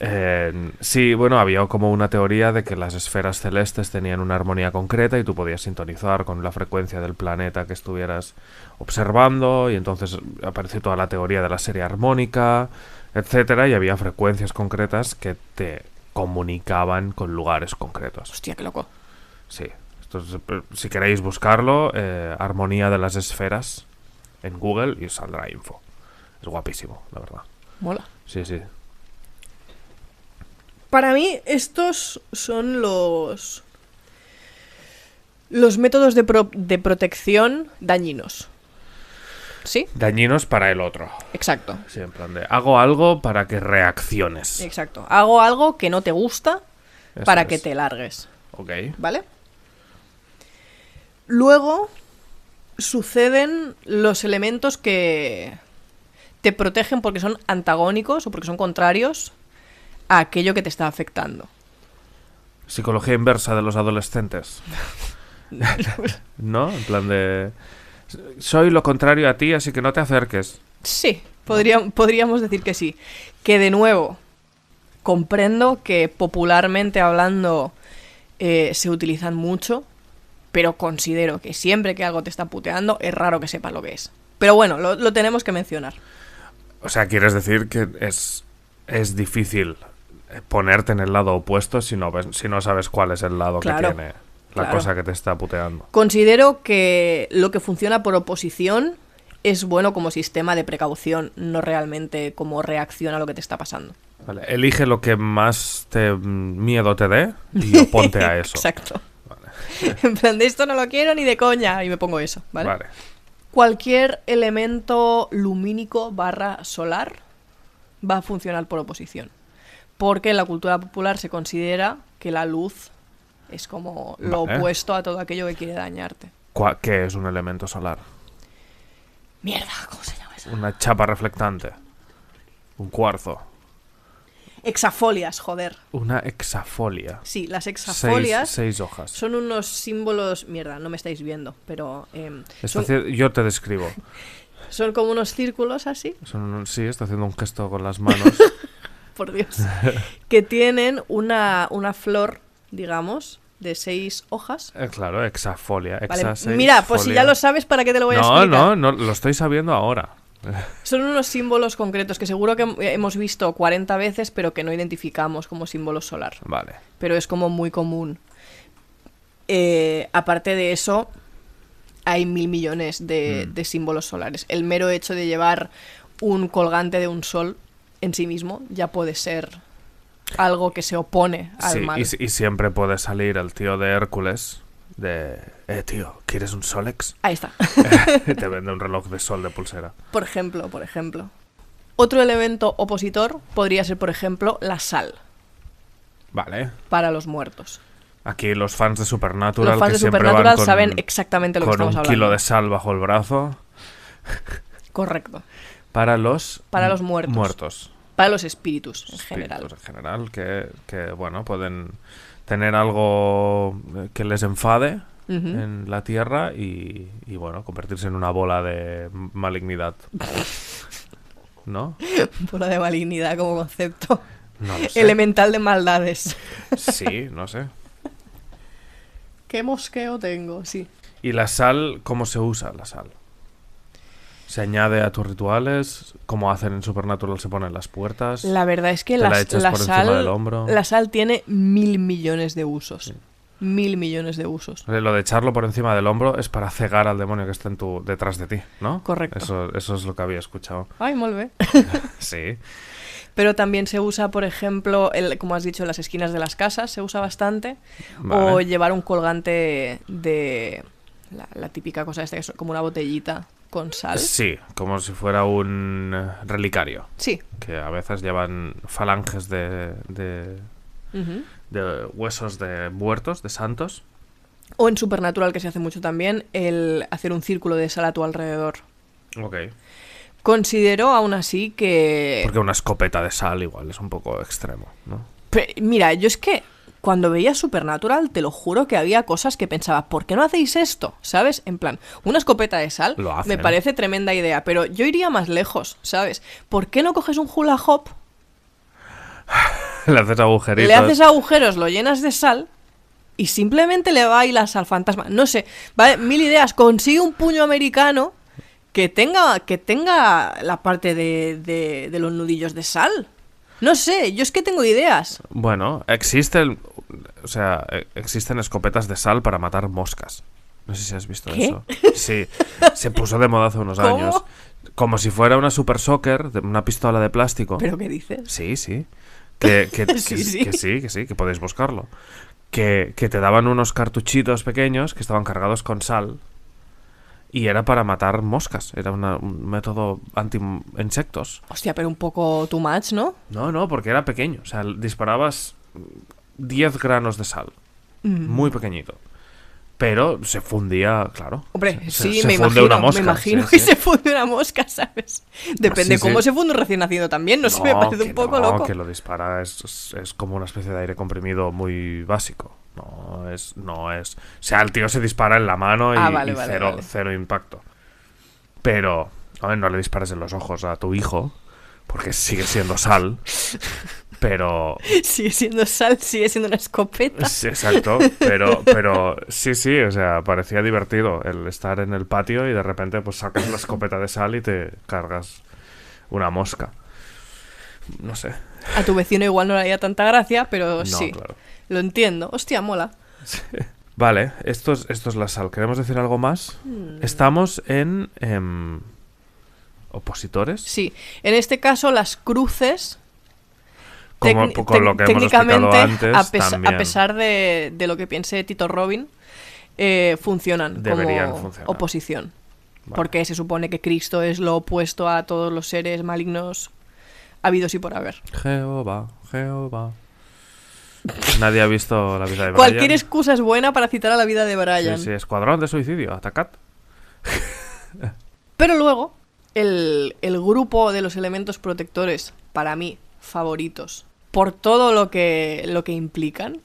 Sí, bueno, había como una teoría de que las esferas celestes tenían una armonía concreta y tú podías sintonizar con la frecuencia del planeta que estuvieras observando, y entonces apareció toda la teoría de la serie armónica, etcétera, y había frecuencias concretas que te comunicaban con lugares concretos. Hostia, qué loco. Sí, si queréis buscarlo, armonía de las esferas en Google y os saldrá info. Es guapísimo, la verdad. Mola. Sí, sí. Para mí, estos son los métodos de protección dañinos. ¿Sí? Dañinos para el otro. Exacto. Sí, en plan de hago algo para que reacciones. Exacto. Hago algo que no te gusta Eso para es. que te largues. Ok. ¿Vale? Luego suceden los elementos que te protegen porque son antagónicos o porque son contrarios a aquello que te está afectando. Psicología inversa de los adolescentes. ¿No? En plan de... Soy lo contrario a ti, así que no te acerques. Sí, podríamos decir que sí. Que de nuevo, comprendo que popularmente hablando se utilizan mucho, pero considero que siempre que algo te está puteando es raro que sepas lo que es. Pero bueno, lo tenemos que mencionar. O sea, quieres decir que es difícil ponerte en el lado opuesto si no sabes cuál es el lado Claro, que tiene la claro. cosa que te está puteando. Considero que lo que funciona por oposición es bueno como sistema de precaución, no realmente como reacción a lo que te está pasando. Vale, elige lo que más miedo te dé y oponte a eso. Exacto. En plan, de esto no lo quiero ni de coña, y me pongo eso, ¿vale? Vale. Cualquier elemento lumínico / solar va a funcionar por oposición. Porque en la cultura popular se considera que la luz es como lo Vale. opuesto a todo aquello que quiere dañarte. ¿Qué es un elemento solar? Mierda, ¿cómo se llama eso? Una chapa reflectante. Un cuarzo. Hexafolias, joder. Una hexafolia. Sí, las hexafolias Seis hojas. son unos símbolos... Mierda, no me estáis viendo, pero... Yo te describo. Son como unos círculos así, Sí, está haciendo un gesto con las manos. por Dios, que tienen una flor, digamos, de 6 hojas. Claro, hexafolia. Vale, mira, pues si ya lo sabes, ¿para qué te lo voy a explicar? No, lo estoy sabiendo ahora. Son unos símbolos concretos que seguro que hemos visto 40 veces, pero que no identificamos como símbolo solar. Vale. Pero es como muy común. Aparte de eso, hay 1.000 millones de símbolos solares. El mero hecho de llevar un colgante de un sol en sí mismo ya puede ser algo que se opone al mal. Y siempre puede salir el tío de Hércules de... tío, ¿quieres un Solex? Ahí está. Te vende un reloj de sol de pulsera. Por ejemplo. Otro elemento opositor podría ser, por ejemplo, la sal. Vale. Para los muertos. Aquí los fans de Supernatural, Los fans de Supernatural saben exactamente lo que estamos hablando. Con un kilo de sal bajo el brazo. Correcto. Para los muertos. Para los espíritus en general. En general, que bueno, pueden tener algo que les enfade en la tierra y bueno, convertirse en una bola de malignidad. ¿No? Bola de malignidad como concepto. No lo sé. Elemental de maldades. Sí, no sé. Qué mosqueo tengo, sí. ¿Y la sal, cómo se usa la sal? ¿Se añade a tus rituales? ¿Cómo hacen en Supernatural? ¿Se ponen las puertas? La verdad es que la echas por encima del hombro. La sal tiene 1.000 millones de usos. Sí. 1.000 millones de usos. Lo de echarlo por encima del hombro es para cegar al demonio que está detrás de ti, ¿no? Correcto. Eso es lo que había escuchado. Ay, molt bé. Sí. Pero también se usa, por ejemplo, como has dicho, en las esquinas de las casas se usa bastante. Vale. O llevar un colgante de... La típica cosa esta que es como una botellita con sal. Sí, como si fuera un relicario. Sí. Que a veces llevan falanges de huesos de muertos, de santos. O en Supernatural, que se hace mucho también, el hacer un círculo de sal a tu alrededor. Ok. Considero aún así que... Porque una escopeta de sal igual es un poco extremo, ¿no? Pero, mira, yo es que cuando veía Supernatural, te lo juro que había cosas que pensaba, ¿por qué no hacéis esto? ¿Sabes? En plan, una escopeta de sal me parece tremenda idea, pero yo iría más lejos, ¿sabes? ¿Por qué no coges un hula hoop? Le haces agujeritos. Le haces agujeros, lo llenas de sal y simplemente le bailas al fantasma. No sé, vale, 1.000 ideas. Consigue un puño americano que tenga la parte de los nudillos de sal. No sé, yo es que tengo ideas. Bueno, existen escopetas de sal para matar moscas. No sé si has visto eso. Sí, se puso de moda hace unos años. Como si fuera una Super Soaker, una pistola de plástico. ¿Pero qué dices? Sí. Que podéis buscarlo. Que te daban unos cartuchitos pequeños que estaban cargados con sal. Y era para matar moscas. Era un método anti-insectos. Hostia, pero un poco too much, ¿no? No, porque era pequeño. O sea, disparabas 10 granos de sal. Muy pequeñito. Pero se fundía, claro. Hombre, se me funde una mosca. Me imagino que se funde una mosca, ¿sabes? Depende cómo se funde un recién nacido también. No sé, me parece un poco loco. Que lo dispara es como una especie de aire comprimido muy básico. No es. O sea, el tío se dispara en la mano y, cero impacto. Pero, a ver, no le dispares en los ojos a tu hijo, porque sigue siendo sal. Pero... Sigue siendo sal, sigue siendo una escopeta. Sí, exacto, pero sí, o sea, parecía divertido el estar en el patio y de repente pues sacas la escopeta de sal y te cargas una mosca. No sé. A tu vecino igual no le haría tanta gracia, pero no, sí, claro. Lo entiendo. Hostia, mola. Sí. Vale, esto es la sal. ¿Queremos decir algo más? Estamos en opositores. Sí, en este caso las cruces... Como con lo que hemos explicado antes, a pesar de lo que piense Tito Robin, funcionan como oposición. Vale. Porque se supone que Cristo es lo opuesto a todos los seres malignos habidos y por haber. Jehová. Nadie ha visto la vida de Brian. Cualquier excusa es buena para citar a la vida de Brian. Sí, escuadrón de suicidio, atacad. Pero luego, el grupo de los elementos protectores, para mí, favoritos por todo lo que implican,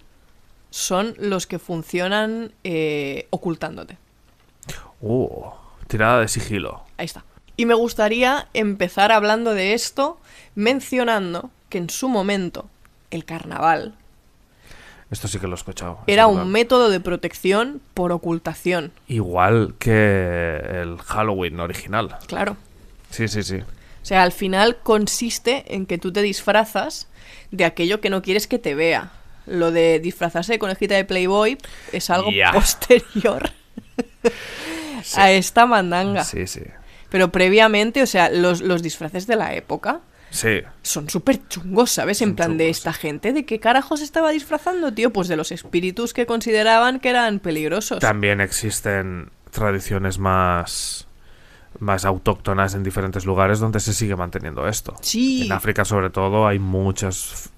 son los que funcionan ocultándote. Tirada de sigilo. Ahí está. Y me gustaría empezar hablando de esto mencionando que en su momento el carnaval Esto sí que lo he escuchado. era verdad. un método de protección por ocultación. Igual que el Halloween original. Claro. Sí, sí, sí. O sea, al final consiste en que tú te disfrazas de aquello que no quieres que te vea. Lo de disfrazarse de conejita de Playboy es algo posterior a esta mandanga. Sí, sí. Pero previamente, o sea, los disfraces de la época Sí. son súper chungos, ¿sabes? Son En plan de chungos, esta gente, ¿de qué carajos estaba disfrazando, tío? Pues de los espíritus que consideraban que eran peligrosos. También existen tradiciones más autóctonas en diferentes lugares donde se sigue manteniendo esto. Sí. En África, sobre todo, hay muchas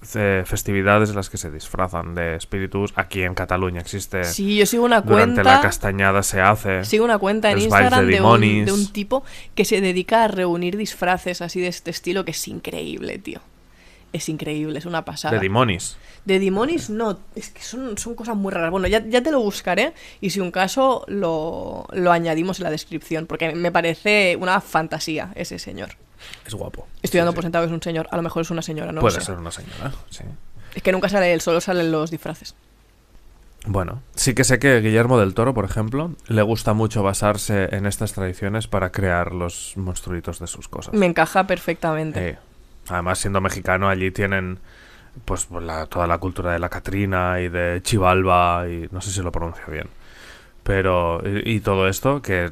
festividades en las que se disfrazan de espíritus. Aquí en Cataluña existe. Sí, yo sigo una Durante cuenta. la castañada se hace. Sigo una cuenta en los bailes Instagram de de dimonis. un tipo que se dedica a reunir disfraces así de este estilo, que es increíble, tío. Es increíble, es una pasada. De dimonis. De Dimonis no, es que son cosas muy raras. Bueno, ya te lo buscaré y si un caso lo añadimos en la descripción, porque me parece una fantasía ese señor. Es guapo. Estoy dando Sí, por sí. sentado que es un señor, a lo mejor es una señora, no Puede lo sé. ser una señora, sí. Es que nunca sale él, solo salen los disfraces. Bueno, sí que sé que Guillermo del Toro, por ejemplo, le gusta mucho basarse en estas tradiciones para crear los monstruitos de sus cosas. Me encaja perfectamente. Además, siendo mexicano, allí tienen pues toda la cultura de la Catrina y de Chivalba, y no sé si lo pronuncio bien. Pero, y todo esto, que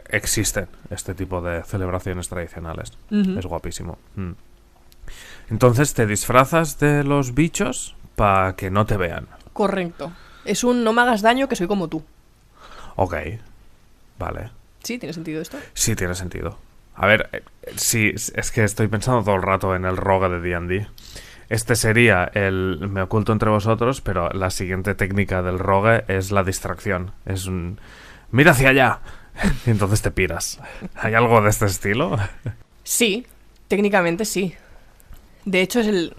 existen este tipo de celebraciones tradicionales. Ujú. Es guapísimo. Entonces te disfrazas de los bichos para que no te vean. Correcto. Es un no me hagas daño que soy como tú. Ok, vale. ¿Sí? ¿Tiene sentido esto? Sí, tiene sentido. A ver, sí, es que estoy pensando todo el rato en el rogue de D&D. Este sería el me oculto entre vosotros, pero la siguiente técnica del rogue es la distracción. Es un mira hacia allá y entonces te piras. ¿Hay algo de este estilo? Sí, técnicamente sí. De hecho es el...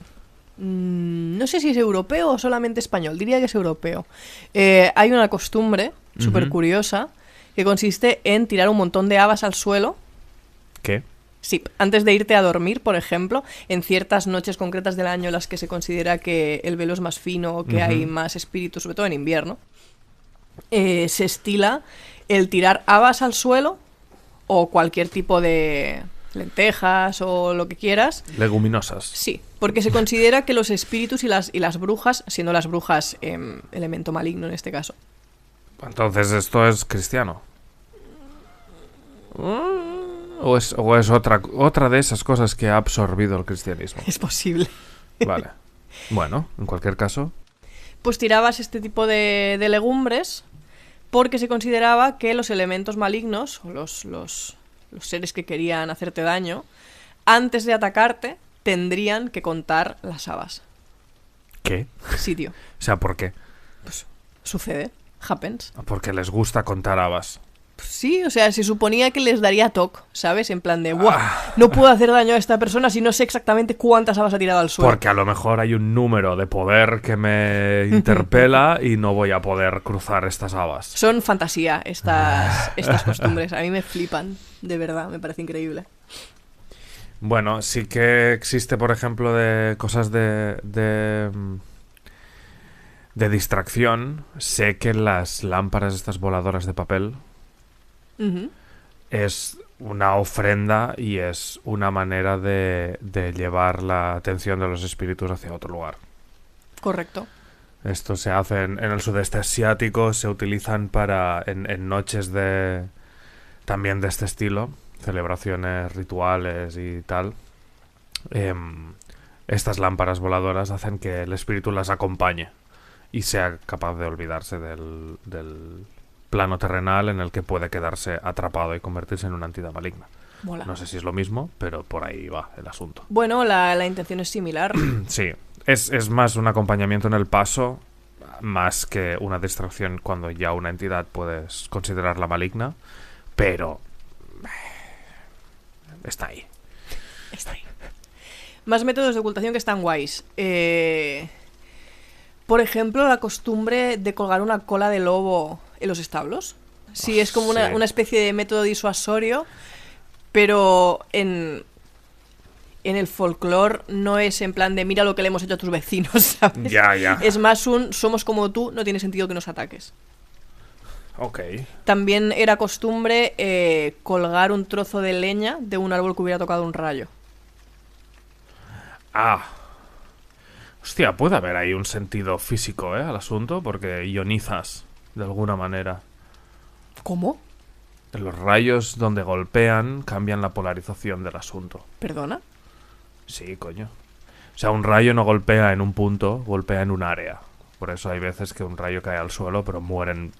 no sé si es europeo o solamente español, diría que es europeo. Hay una costumbre súper curiosa que consiste en tirar un montón de habas al suelo. ¿Qué? Sí, antes de irte a dormir, por ejemplo, en ciertas noches concretas del año en las que se considera que el velo es más fino o que hay más espíritus, sobre todo en invierno, se estila el tirar habas al suelo o cualquier tipo de lentejas o lo que quieras. Leguminosas. Sí, porque se considera que los espíritus y las brujas, siendo las brujas elemento maligno en este caso. Entonces esto es cristiano. ¿O es otra de esas cosas que ha absorbido el cristianismo? Es posible. Vale. Bueno, en cualquier caso. Pues tirabas este tipo de legumbres porque se consideraba que los elementos malignos, o los seres que querían hacerte daño, antes de atacarte, tendrían que contar las habas. ¿Qué? Sí, tío. O sea, ¿por qué? Pues sucede. Happens. Porque les gusta contar habas. Pues sí, o sea, se suponía que les daría toque, ¿sabes? En plan de, ¡buah! No puedo hacer daño a esta persona si no sé exactamente cuántas habas ha tirado al suelo. Porque a lo mejor hay un número de poder que me interpela y no voy a poder cruzar estas habas. Son fantasía estas costumbres. A mí me flipan, de verdad, me parece increíble. Bueno, sí que existe, por ejemplo, de cosas de distracción. Sé que las lámparas estas voladoras de papel Ujú. es una ofrenda y es una manera de llevar la atención de los espíritus hacia otro lugar. Correcto. Esto se hace en el sudeste asiático, se utilizan en noches también de este estilo, celebraciones rituales y tal. Estas lámparas voladoras hacen que el espíritu las acompañe y sea capaz de olvidarse del plano terrenal en el que puede quedarse atrapado y convertirse en una entidad maligna. Mola. No sé si es lo mismo, pero por ahí va el asunto. Bueno, la intención es similar. Sí, es más un acompañamiento en el paso, más que una distracción cuando ya una entidad puedes considerarla maligna, pero está ahí. Está ahí. Más métodos de ocultación que están guays. Por ejemplo, la costumbre de colgar una cola de lobo en los establos. Sí, es como Sí. una especie de método disuasorio, pero en el folclore no es en plan de mira lo que le hemos hecho a tus vecinos, ¿sabes? Ya. Es más somos como tú, no tiene sentido que nos ataques. Ok. También era costumbre colgar un trozo de leña de un árbol que hubiera tocado un rayo. Ah. Hostia, puede haber ahí un sentido físico, al asunto, porque ionizas de alguna manera. ¿Cómo? Los rayos donde golpean cambian la polarización del asunto. ¿Perdona? Sí, coño. O sea, un rayo no golpea en un punto, golpea en un área. Por eso hay veces que un rayo cae al suelo, pero mueren.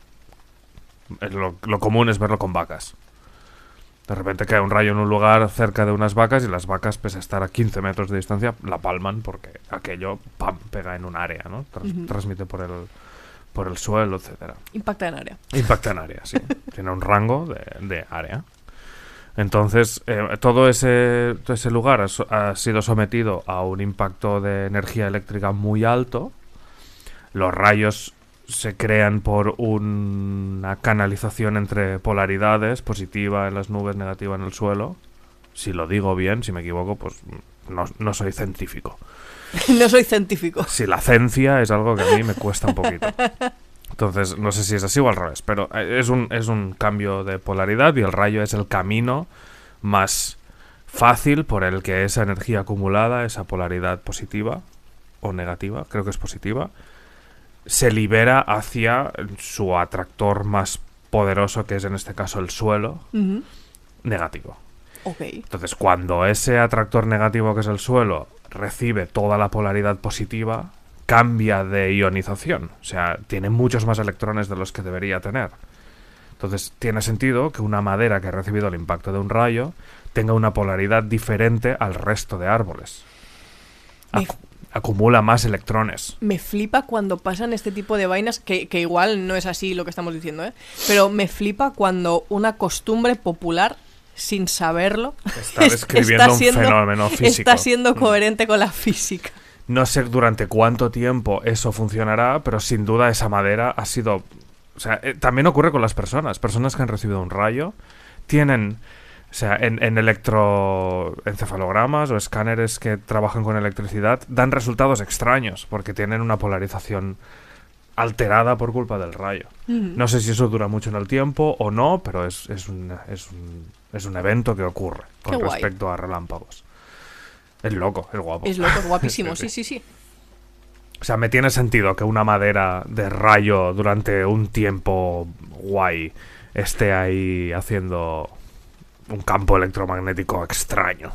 Lo común es verlo con vacas. De repente cae un rayo en un lugar cerca de unas vacas y las vacas, pese a estar a 15 metros de distancia, la palman porque aquello, ¡pam!, pega en un área, ¿no? Transmite por el suelo, etcétera. Impacta en área. Impacta en área, sí. Tiene un rango de área. Entonces, todo ese lugar ha sido sometido a un impacto de energía eléctrica muy alto. Los rayos se crean por una canalización entre polaridades, positiva en las nubes, negativa en el suelo. Si lo digo bien, si me equivoco, pues no soy científico. No soy científico. Si la ciencia es algo que a mí me cuesta un poquito. Entonces, no sé si es así o al revés, pero es un cambio de polaridad y el rayo es el camino más fácil por el que esa energía acumulada, esa polaridad positiva o negativa, creo que es positiva, se libera hacia su atractor más poderoso, que es en este caso el suelo, negativo. Ok. Entonces, cuando ese atractor negativo, que es el suelo, recibe toda la polaridad positiva, cambia de ionización. O sea, tiene muchos más electrones de los que debería tener. Entonces, tiene sentido que una madera que ha recibido el impacto de un rayo tenga una polaridad diferente al resto de árboles. Acumula más electrones. Me flipa cuando pasan este tipo de vainas, que igual no es así lo que estamos diciendo, pero me flipa cuando una costumbre popular, sin saberlo, Está describiendo un fenómeno físico. Está siendo coherente con la física. No sé durante cuánto tiempo eso funcionará, pero sin duda esa madera ha sido... O sea, también ocurre con las personas. Personas que han recibido un rayo tienen... O sea, en electroencefalogramas o escáneres que trabajan con electricidad dan resultados extraños porque tienen una polarización alterada por culpa del rayo. No sé si eso dura mucho en el tiempo o no, pero es un evento que ocurre con respecto a relámpagos. Es loco, es guapo. Es loco, es guapísimo, sí. O sea, me tiene sentido que una madera de rayo durante un tiempo guay esté ahí haciendo un campo electromagnético extraño.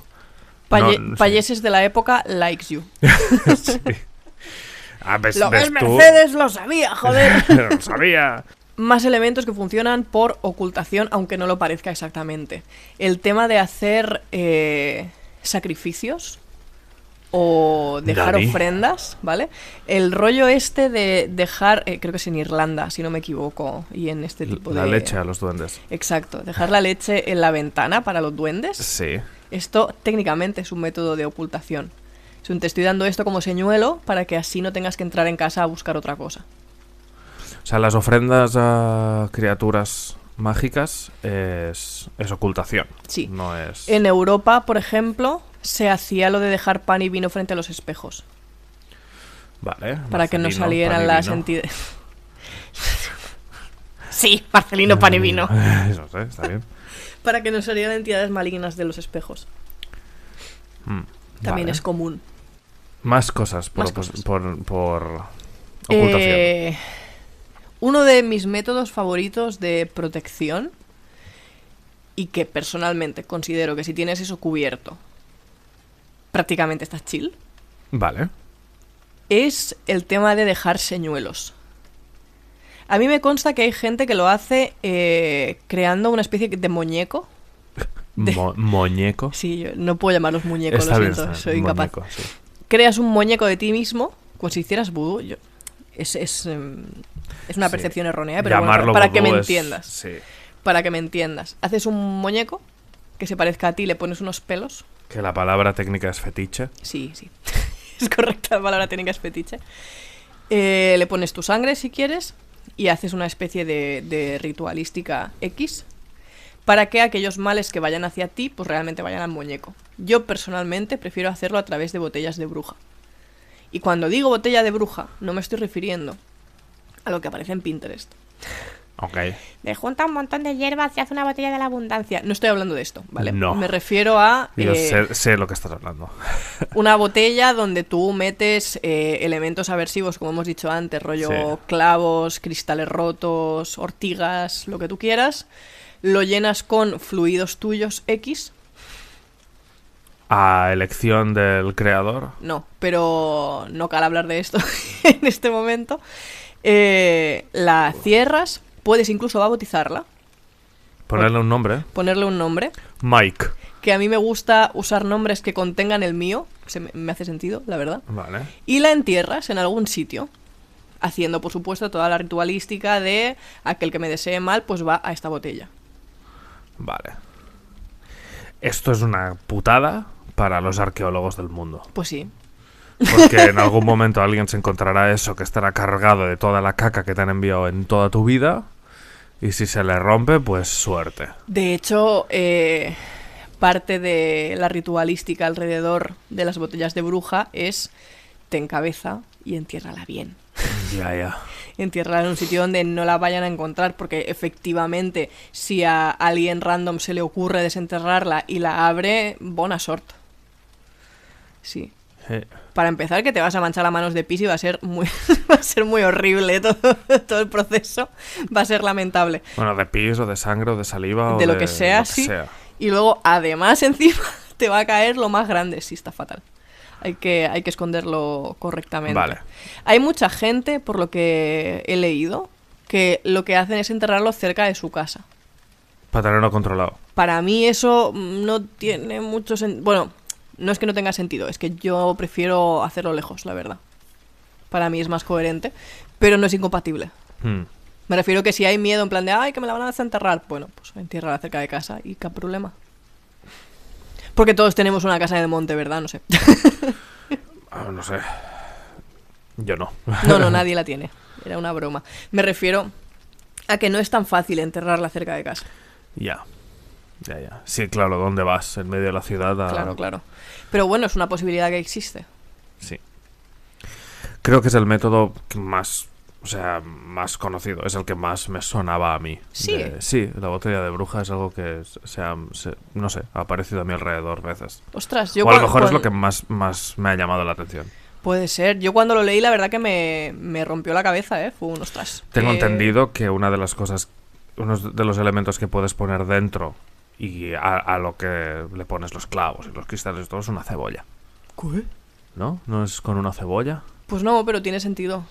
Payeses de la época likes you. Sí. ¿Ves lo ves, tú? Mercedes lo sabía, joder. Lo sabía. Más elementos que funcionan por ocultación, aunque no lo parezca exactamente. El tema de hacer sacrificios o dejar ofrendas, ¿vale? El rollo este de dejar, creo que es en Irlanda, si no me equivoco, y en este tipo La leche a los duendes. Exacto, dejar la leche en la ventana para los duendes. Sí. Esto técnicamente es un método de ocultación. Te estoy dando esto como señuelo para que así no tengas que entrar en casa a buscar otra cosa. O sea, las ofrendas a criaturas mágicas es ocultación. Sí. No es... En Europa, por ejemplo, se hacía lo de dejar pan y vino frente a los espejos. Vale. Para que no Marcelino, salieran pan y las vino. entidades. Sí, Marcelino, pan y vino. Eso sé, está bien. Para que no salieran entidades malignas de los espejos. También Vale. es común. Más cosas por ocultación. Uno de mis métodos favoritos de protección, y que personalmente considero que si tienes eso cubierto, prácticamente estás chill, Vale. es el tema de dejar señuelos. A mí me consta que hay gente que lo hace creando una especie de muñeco. Muñeco. Sí, yo no puedo llamarlos muñecos, Está lo bien, siento, está soy bien. incapaz. Muñeco, sí. Creas un muñeco de ti mismo, como si hicieras vudú. Es una Sí. percepción errónea, pero Llamarlo bueno, para que me vudú es- entiendas. Sí. Para que me entiendas. Haces un muñeco que se parezca a ti, le pones unos pelos Que la palabra técnica es fetiche. Sí, sí. Es correcta, la palabra técnica es fetiche. Le pones tu sangre si quieres y haces una especie de ritualística X para que aquellos males que vayan hacia ti pues realmente vayan al muñeco. Yo personalmente prefiero hacerlo a través de botellas de bruja. Y cuando digo botella de bruja no me estoy refiriendo a lo que aparece en Pinterest. Ok. De junta un montón de hierbas y hace una botella de la abundancia. No estoy hablando de esto, ¿vale? No. Me refiero a... Yo sé lo que estás hablando. Una botella donde tú metes elementos aversivos, como hemos dicho antes, rollo Sí. clavos, cristales rotos, ortigas, lo que tú quieras. Lo llenas con fluidos tuyos X. A elección del creador. No, pero no cal hablar de esto en este momento. La cierras, puedes incluso bautizarla, Ponerle un nombre. ponerle un nombre. Mike. Que a mí me gusta usar nombres que contengan el mío. Me hace sentido, la verdad. Vale. Y la entierras en algún sitio. Haciendo, por supuesto, toda la ritualística de aquel que me desee mal, pues va a esta botella. Vale. Esto es una putada para los arqueólogos del mundo. Pues sí. Porque en algún momento alguien se encontrará eso que estará cargado de toda la caca que te han enviado en toda tu vida. Y si se le rompe, pues suerte. De hecho, parte de la ritualística alrededor de las botellas de bruja es te encabeza y entiérrala bien. Ya. Entiérrala en un sitio donde no la vayan a encontrar, porque efectivamente, si a alguien random se le ocurre desenterrarla y la abre, bona sort. Sí. Para empezar, que te vas a manchar las manos de pis y va a ser muy, va a ser muy horrible todo el proceso. Va a ser lamentable. Bueno, de pis o de sangre o de saliva o De lo que sea, sí. Y luego, además, encima, te va a caer lo más grande. Sí, está fatal. Hay que esconderlo correctamente. Vale. Hay mucha gente, por lo que he leído, que lo que hacen es enterrarlo cerca de su casa. Para tenerlo controlado. Para mí eso no tiene mucho sentido. Bueno, no es que no tenga sentido, es que yo prefiero hacerlo lejos, la verdad. Para mí es más coherente, pero no es incompatible. Me refiero que si hay miedo en plan de, ay, que me la van a desenterrar, bueno, pues entiérrala cerca de casa y qué problema. Porque todos tenemos una casa en el monte, ¿verdad? No sé. No sé. Yo no. No, nadie la tiene. Era una broma. Me refiero a que no es tan fácil enterrarla cerca de casa. Ya. Sí, claro, ¿dónde vas? En medio de la ciudad. Claro. Pero bueno, es una posibilidad que existe. Sí. Creo que es el método más conocido. Es el que más me sonaba a mí. Sí. Sí, la botella de bruja es algo que no sé, ha aparecido a mi alrededor veces. Ostras, o a lo mejor es lo que más me ha llamado la atención. Puede ser. Yo cuando lo leí, la verdad que me rompió la cabeza, ¿eh? Fue un ostras. Tengo entendido que una de las cosas, uno de los elementos que puedes poner dentro y a lo que le pones los clavos y los cristales y todo es una cebolla. ¿Qué? ¿No? ¿No es con una cebolla? Pues no, pero tiene sentido.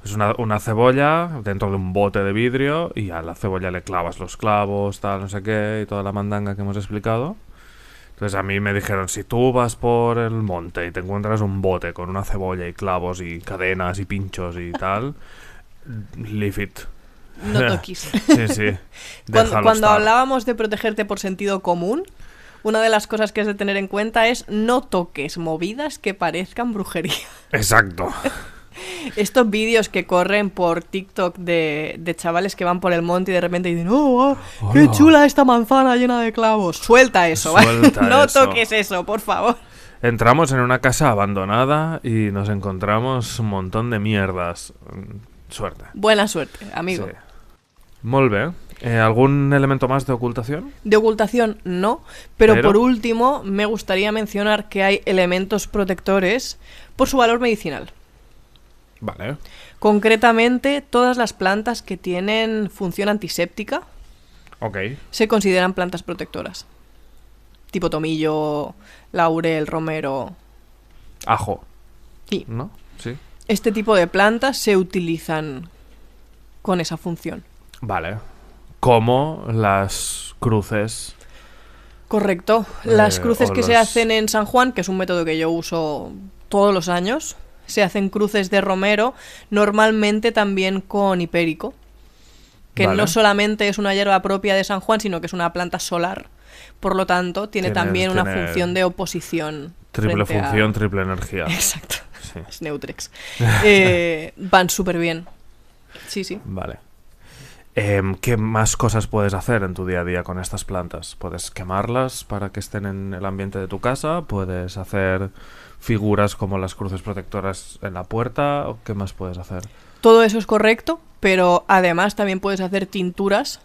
Es una cebolla dentro de un bote de vidrio y a la cebolla le clavas los clavos, tal, no sé qué, y toda la mandanga que hemos explicado. Entonces a mí me dijeron, si tú vas por el monte y te encuentras un bote con una cebolla y clavos y cadenas y pinchos y tal, leave it. No toquis. Sí. Cuando hablábamos de protegerte por sentido común, una de las cosas que has de tener en cuenta es no toques movidas que parezcan brujería. Exacto. Estos vídeos que corren por TikTok de chavales que van por el monte y de repente dicen, ¡oh, qué chula esta manzana llena de clavos! Suelta eso, ¿vale? No toques eso, por favor. Entramos en una casa abandonada y nos encontramos un montón de mierdas. Suerte. Buena suerte, amigo. Sí. Molt bé. ¿Algún elemento más de ocultación? De ocultación no, pero por último me gustaría mencionar que hay elementos protectores por su valor medicinal. Vale. Concretamente, todas las plantas que tienen función antiséptica se consideran plantas protectoras. Tipo tomillo, laurel, romero... Ajo. Sí. ¿No? Sí. Este tipo de plantas se utilizan con esa función. Vale. Como las cruces. Correcto. Las cruces que se hacen en San Juan, que es un método que yo uso todos los años, se hacen cruces de romero, normalmente también con hipérico, que no solamente es una hierba propia de San Juan, sino que es una planta solar Por lo tanto, tiene también una función de oposición. Triple función, triple energía. Exacto. Sí. Es Neutrex. Van súper bien. Sí, sí. Vale. ¿Qué más cosas puedes hacer en tu día a día con estas plantas? ¿Puedes quemarlas para que estén en el ambiente de tu casa? ¿Puedes hacer figuras como las cruces protectoras en la puerta? ¿O qué más puedes hacer? Todo eso es correcto, pero además también puedes hacer tinturas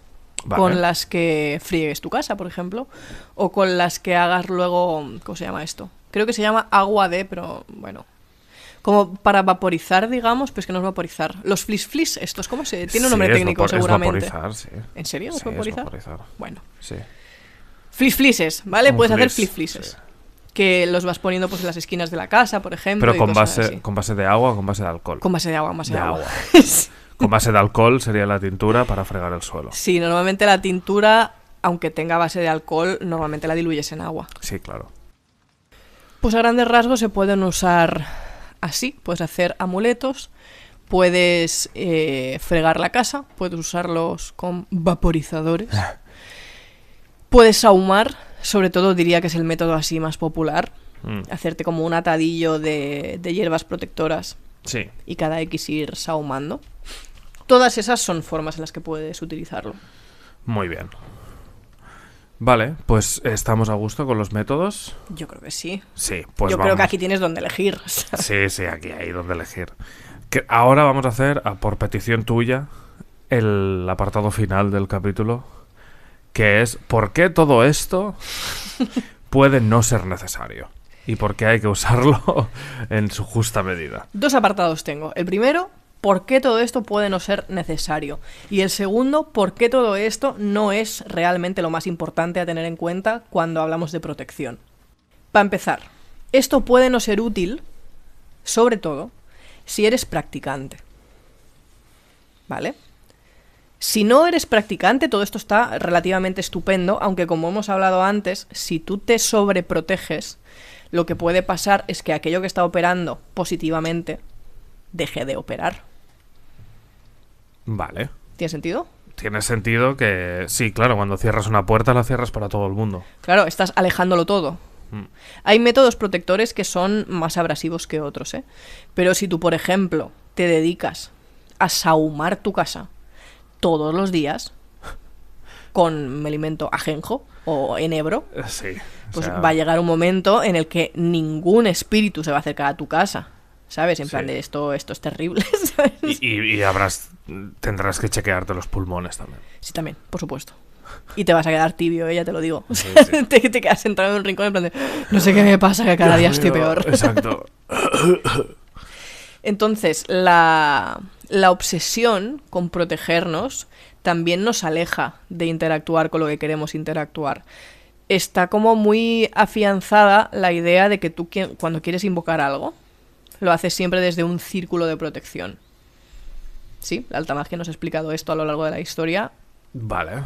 con las que friegues tu casa, por ejemplo, o con las que hagas luego... ¿Cómo se llama esto? Creo que se llama agua de, pero bueno... Como para vaporizar, digamos, pues que no es vaporizar. Los flis estos, ¿cómo se...? Tiene un nombre técnico, seguramente. Es vaporizar, sí. ¿En serio? Sí, ¿Es vaporizar? es vaporizar. Bueno. Sí. Flises, ¿vale? Puedes hacer flises. Sí. Que los vas poniendo pues en las esquinas de la casa, por ejemplo. Pero y con cosas así. base de agua o con base de alcohol. Con base de agua, con base de agua. Con base de alcohol sería la tintura para fregar el suelo. Sí, normalmente la tintura, aunque tenga base de alcohol, normalmente la diluyes en agua. Sí, claro. Pues a grandes rasgos se pueden usar así. Puedes hacer amuletos, puedes fregar la casa, puedes usarlos con vaporizadores. Puedes sahumar, sobre todo diría que es el método así más popular. Hacerte como un atadillo de hierbas protectoras. Sí. Y cada X ir sahumando. Todas esas son formas en las que puedes utilizarlo. Muy bien. Vale, pues estamos a gusto con los métodos. Yo creo que sí. Sí, pues Yo vamos. creo que aquí tienes donde elegir. Sí, aquí hay donde elegir. Que ahora vamos a hacer, por petición tuya, el apartado final del capítulo, que es ¿por qué todo esto puede no ser necesario? Y por qué hay que usarlo en su justa medida. 2 apartados tengo. El primero, ¿por qué todo esto puede no ser necesario? Y el segundo, ¿por qué todo esto no es realmente lo más importante a tener en cuenta cuando hablamos de protección? Para empezar, esto puede no ser útil, sobre todo, si eres practicante. ¿Vale? Si no eres practicante, todo esto está relativamente estupendo, aunque como hemos hablado antes, si tú te sobreproteges, lo que puede pasar es que aquello que está operando positivamente deje de operar. Vale. ¿Tiene sentido? Tiene sentido que... Sí, claro, cuando cierras una puerta la cierras para todo el mundo. Claro, estás alejándolo todo. Hay métodos protectores que son más abrasivos que otros, ¿eh? Pero si tú, por ejemplo, te dedicas a sahumar tu casa todos los días con melimento ajenjo o enebro, Sí. pues va a llegar un momento en el que ningún espíritu se va a acercar a tu casa, ¿sabes? En plan de esto es terrible, ¿sabes? Y tendrás que chequearte los pulmones también. Sí, también, por supuesto. Y te vas a quedar tibio, ya te lo digo. Sí. te quedas sentado en un rincón en plan de no sé qué me pasa, que cada día estoy peor. Exacto. Entonces, la obsesión con protegernos también nos aleja de interactuar con lo que queremos interactuar. Está como muy afianzada la idea de que tú cuando quieres invocar algo, lo haces siempre desde un círculo de protección. Sí, la alta magia nos ha explicado esto a lo largo de la historia. Vale.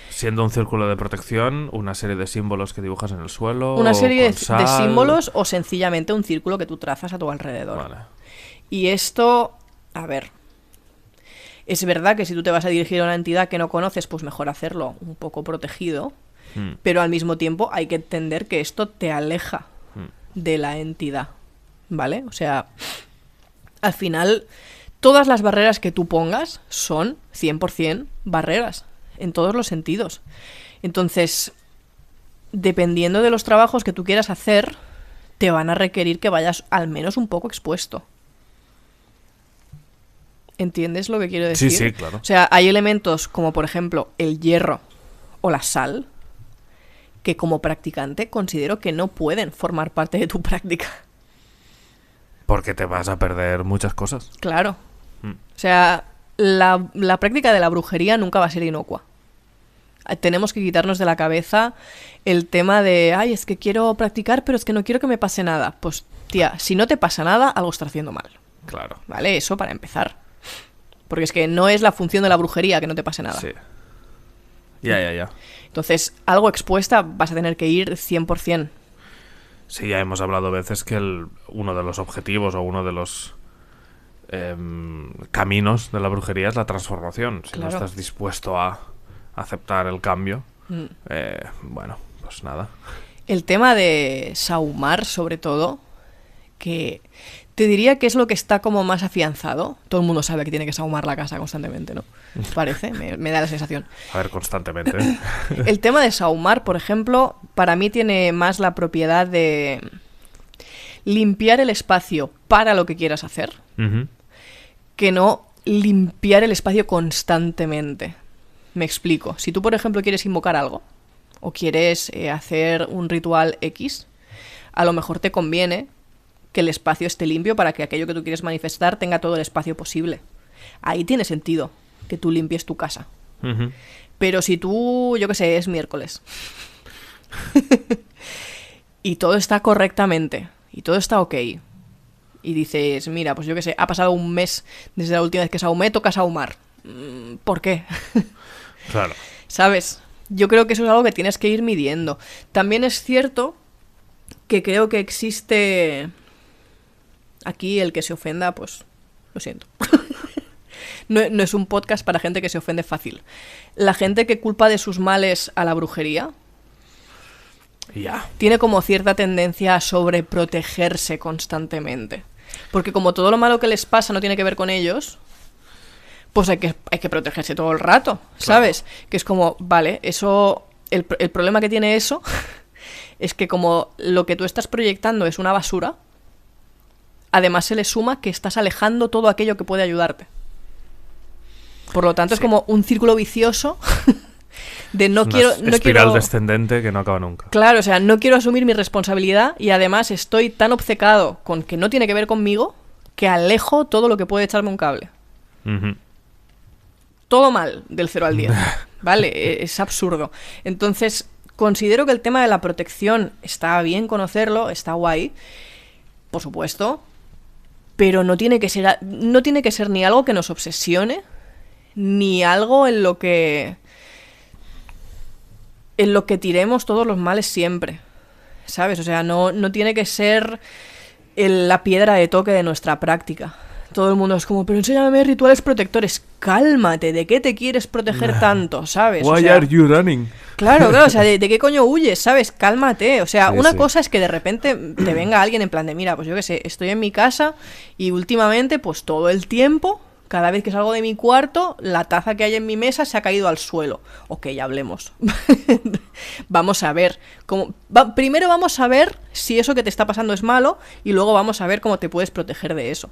Siendo un círculo de protección, una serie de símbolos que dibujas en el suelo. Una serie de sal. símbolos o sencillamente un círculo que tú trazas a tu alrededor. Vale. Y esto, a ver, es verdad que si tú te vas a dirigir a una entidad que no conoces, pues mejor hacerlo un poco protegido, pero al mismo tiempo hay que entender que esto te aleja de la entidad, ¿vale? O sea, al final, todas las barreras que tú pongas son 100% barreras, en todos los sentidos. Entonces, dependiendo de los trabajos que tú quieras hacer, te van a requerir que vayas al menos un poco expuesto. ¿Entiendes lo que quiero decir? Sí, claro. O sea, hay elementos como, por ejemplo, el hierro o la sal, que como practicante considero que no pueden formar parte de tu práctica. Porque te vas a perder muchas cosas. Claro. O sea, la práctica de la brujería nunca va a ser inocua. Tenemos que quitarnos de la cabeza el tema de, ay, es que quiero practicar, pero es que no quiero que me pase nada. Pues, tía, si no te pasa nada, algo estás haciendo mal. Claro. ¿Vale? Eso para empezar. Porque es que no es la función de la brujería que no te pase nada. Sí. Ya. Entonces, algo expuesta vas a tener que ir 100%. Sí, ya hemos hablado veces que uno de los objetivos o uno de los caminos de la brujería es la transformación. Si Claro. no estás dispuesto a aceptar el cambio, bueno, pues nada. El tema de sahumar, sobre todo, que te diría que es lo que está como más afianzado. Todo el mundo sabe que tiene que sahumar la casa constantemente, ¿no? Parece, me da la sensación. A ver, constantemente. El tema de sahumar, por ejemplo, para mí tiene más la propiedad de limpiar el espacio para lo que quieras hacer, que no limpiar el espacio constantemente. Me explico. Si tú, por ejemplo, quieres invocar algo o quieres hacer un ritual X, a lo mejor te conviene que el espacio esté limpio para que aquello que tú quieres manifestar tenga todo el espacio posible. Ahí tiene sentido que tú limpies tu casa. Pero si tú, yo qué sé, es miércoles y todo está correctamente y todo está ok y dices, mira, pues yo qué sé, ha pasado un mes desde la última vez que sahumé, toca sahumar. ¿Por qué? Claro. ¿Sabes? Yo creo que eso es algo que tienes que ir midiendo. También es cierto que creo que existe... Aquí el que se ofenda, pues lo siento. No es un podcast para gente que se ofende fácil. La gente que culpa de sus males a la brujería tiene como cierta tendencia a sobreprotegerse constantemente. Porque como todo lo malo que les pasa no tiene que ver con ellos, pues hay que protegerse todo el rato, ¿sabes? Claro. Que es como, vale, eso... El problema que tiene eso es que como lo que tú estás proyectando es una basura, además se le suma que estás alejando todo aquello que puede ayudarte. Por lo tanto, es como un círculo vicioso de no quiero... Espiral descendente que no acaba nunca. Claro, o sea, no quiero asumir mi responsabilidad y además estoy tan obcecado con que no tiene que ver conmigo que alejo todo lo que puede echarme un cable. Todo mal, del 0 al 10. ¿Vale? Es absurdo. Entonces, considero que el tema de la protección está bien conocerlo, está guay, por supuesto, pero no tiene que ser ni algo que nos obsesione, ni algo en lo que tiremos todos los males siempre, ¿sabes? O sea, no tiene que ser la piedra de toque de nuestra práctica. Todo el mundo es como, pero enséñame rituales protectores. Cálmate, ¿de qué te quieres proteger tanto? ¿Sabes? Why are you running? Claro, o sea, ¿de qué coño huyes? ¿Sabes? Cálmate. O sea, sí, una cosa es que de repente te venga alguien en plan de, mira, pues yo qué sé, estoy en mi casa y últimamente, pues todo el tiempo, cada vez que salgo de mi cuarto, la taza que hay en mi mesa se ha caído al suelo. Ok, hablemos. Vamos a ver primero vamos a ver si eso que te está pasando es malo y luego vamos a ver cómo te puedes proteger de eso.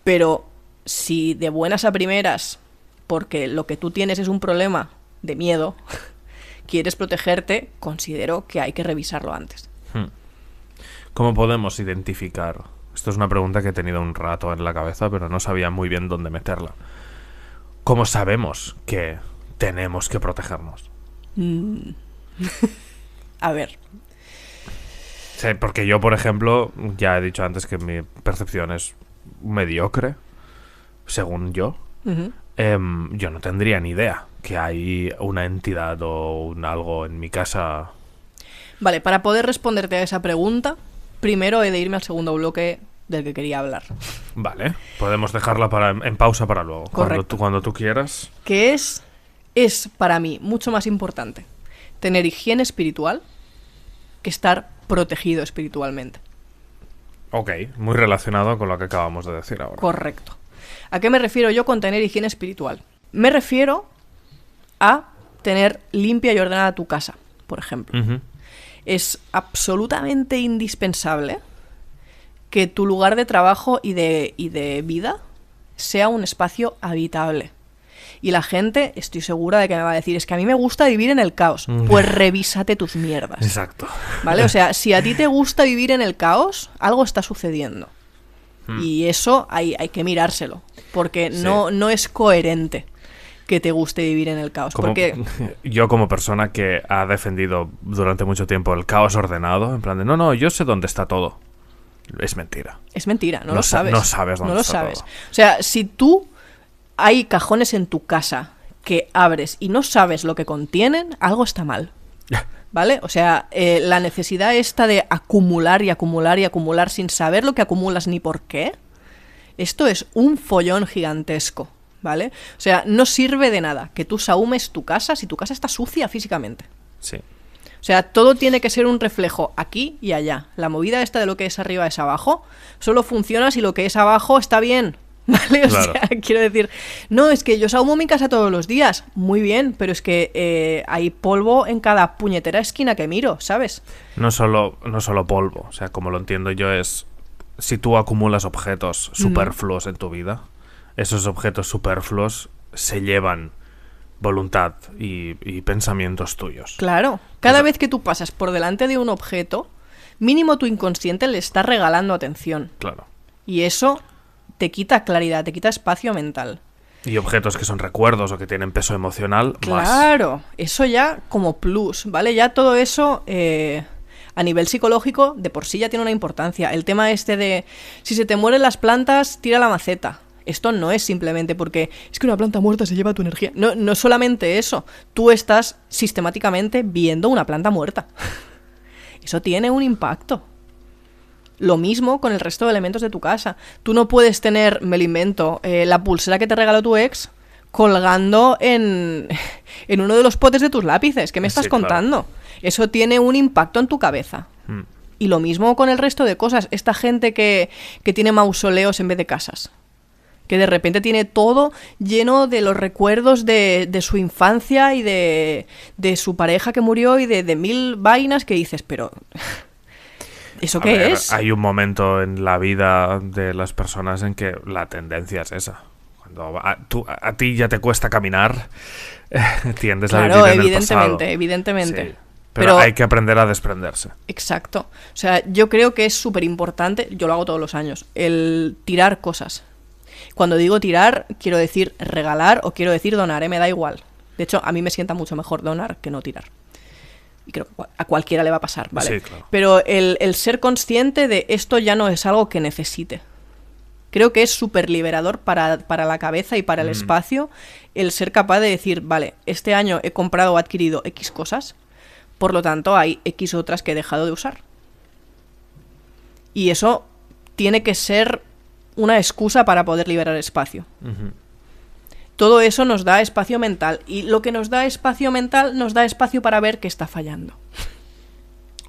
Pero si de buenas a primeras, porque lo que tú tienes es un problema de miedo, quieres protegerte, considero que hay que revisarlo antes. ¿Cómo podemos identificar? Esto es una pregunta que he tenido un rato en la cabeza, pero no sabía muy bien dónde meterla. ¿Cómo sabemos que tenemos que protegernos? A ver. Sí, porque yo, por ejemplo, ya he dicho antes que mi percepción es mediocre, según yo. Yo no tendría ni idea que hay una entidad o algo en mi casa. Vale, para poder responderte a esa pregunta, primero he de irme al segundo bloque del que quería hablar. Vale, podemos dejarla en pausa para luego. Correcto. Cuando tú quieras. Que es para mí mucho más importante tener higiene espiritual que estar protegido espiritualmente. Ok, muy relacionado con lo que acabamos de decir ahora. Correcto. ¿A qué me refiero yo con tener higiene espiritual? Me refiero a tener limpia y ordenada tu casa, por ejemplo. Es absolutamente indispensable que tu lugar de trabajo y de vida sea un espacio habitable. Y la gente, estoy segura de que me va a decir, es que a mí me gusta vivir en el caos. Pues revísate tus mierdas. Exacto. ¿Vale? O sea, si a ti te gusta vivir en el caos, algo está sucediendo. Y eso hay que mirárselo. Porque no es coherente que te guste vivir en el caos. Porque yo, como persona que ha defendido durante mucho tiempo el caos ordenado, en plan de, no, yo sé dónde está todo. Es mentira. Es mentira, no lo sabes. No sabes dónde está sabes. todo. O sea, si tú hay cajones en tu casa que abres y no sabes lo que contienen, algo está mal. ¿Vale? O sea, la necesidad esta de acumular y acumular y acumular sin saber lo que acumulas ni por qué, esto es un follón gigantesco, ¿vale? O sea, no sirve de nada que tú sahumes tu casa si tu casa está sucia físicamente. Sí. O sea, todo tiene que ser un reflejo aquí y allá. La movida esta de lo que es arriba es abajo solo funciona si lo que es abajo está bien. ¿Vale? O Claro. sea, quiero decir, no, es que yo sahumo mi casa todos los días. Muy bien, pero es que hay polvo en cada puñetera esquina que miro, ¿sabes? No solo polvo, o sea, como lo entiendo yo es, si tú acumulas objetos superfluos en tu vida, esos objetos superfluos se llevan voluntad y pensamientos tuyos. Claro, cada vez que tú pasas por delante de un objeto, mínimo tu inconsciente le está regalando atención. Claro. Y eso te quita claridad, te quita espacio mental. Y objetos que son recuerdos o que tienen peso emocional, más. Claro, eso ya como plus, ¿vale? Ya todo eso a nivel psicológico de por sí ya tiene una importancia. El tema este de si se te mueren las plantas, tira la maceta. Esto no es simplemente porque es que una planta muerta se lleva tu energía. No, no solamente eso. Tú estás sistemáticamente viendo una planta muerta. Eso tiene un impacto. Lo mismo con el resto de elementos de tu casa. Tú no puedes tener, me lo invento, la pulsera que te regaló tu ex colgando en uno de los potes de tus lápices. ¿Qué me estás Sí, claro. contando? Eso tiene un impacto en tu cabeza. Y lo mismo con el resto de cosas. Esta gente que tiene mausoleos en vez de casas. Que de repente tiene todo lleno de los recuerdos de su infancia y de su pareja que murió y de mil vainas que dices, pero... ¿Eso A qué ver, es? hay un momento en la vida de las personas en que la tendencia es esa. Cuando a ti ya te cuesta caminar, tiendes a Claro, vivir en el pasado. evidentemente. Sí, pero hay que aprender a desprenderse. Exacto. O sea, yo creo que es súper importante, yo lo hago todos los años, el tirar cosas. Cuando digo tirar, quiero decir regalar o quiero decir donar, me da igual. De hecho, a mí me sienta mucho mejor donar que no tirar. Y creo que a cualquiera le va a pasar, ¿vale? Sí, claro. Pero el ser consciente de esto ya no es algo que necesite. Creo que es súper liberador para la cabeza y para el espacio el ser capaz de decir, vale, este año he comprado o adquirido X cosas, por lo tanto hay X otras que he dejado de usar. Y eso tiene que ser una excusa para poder liberar espacio. Todo eso nos da espacio mental. Y lo que nos da espacio mental nos da espacio para ver qué está fallando.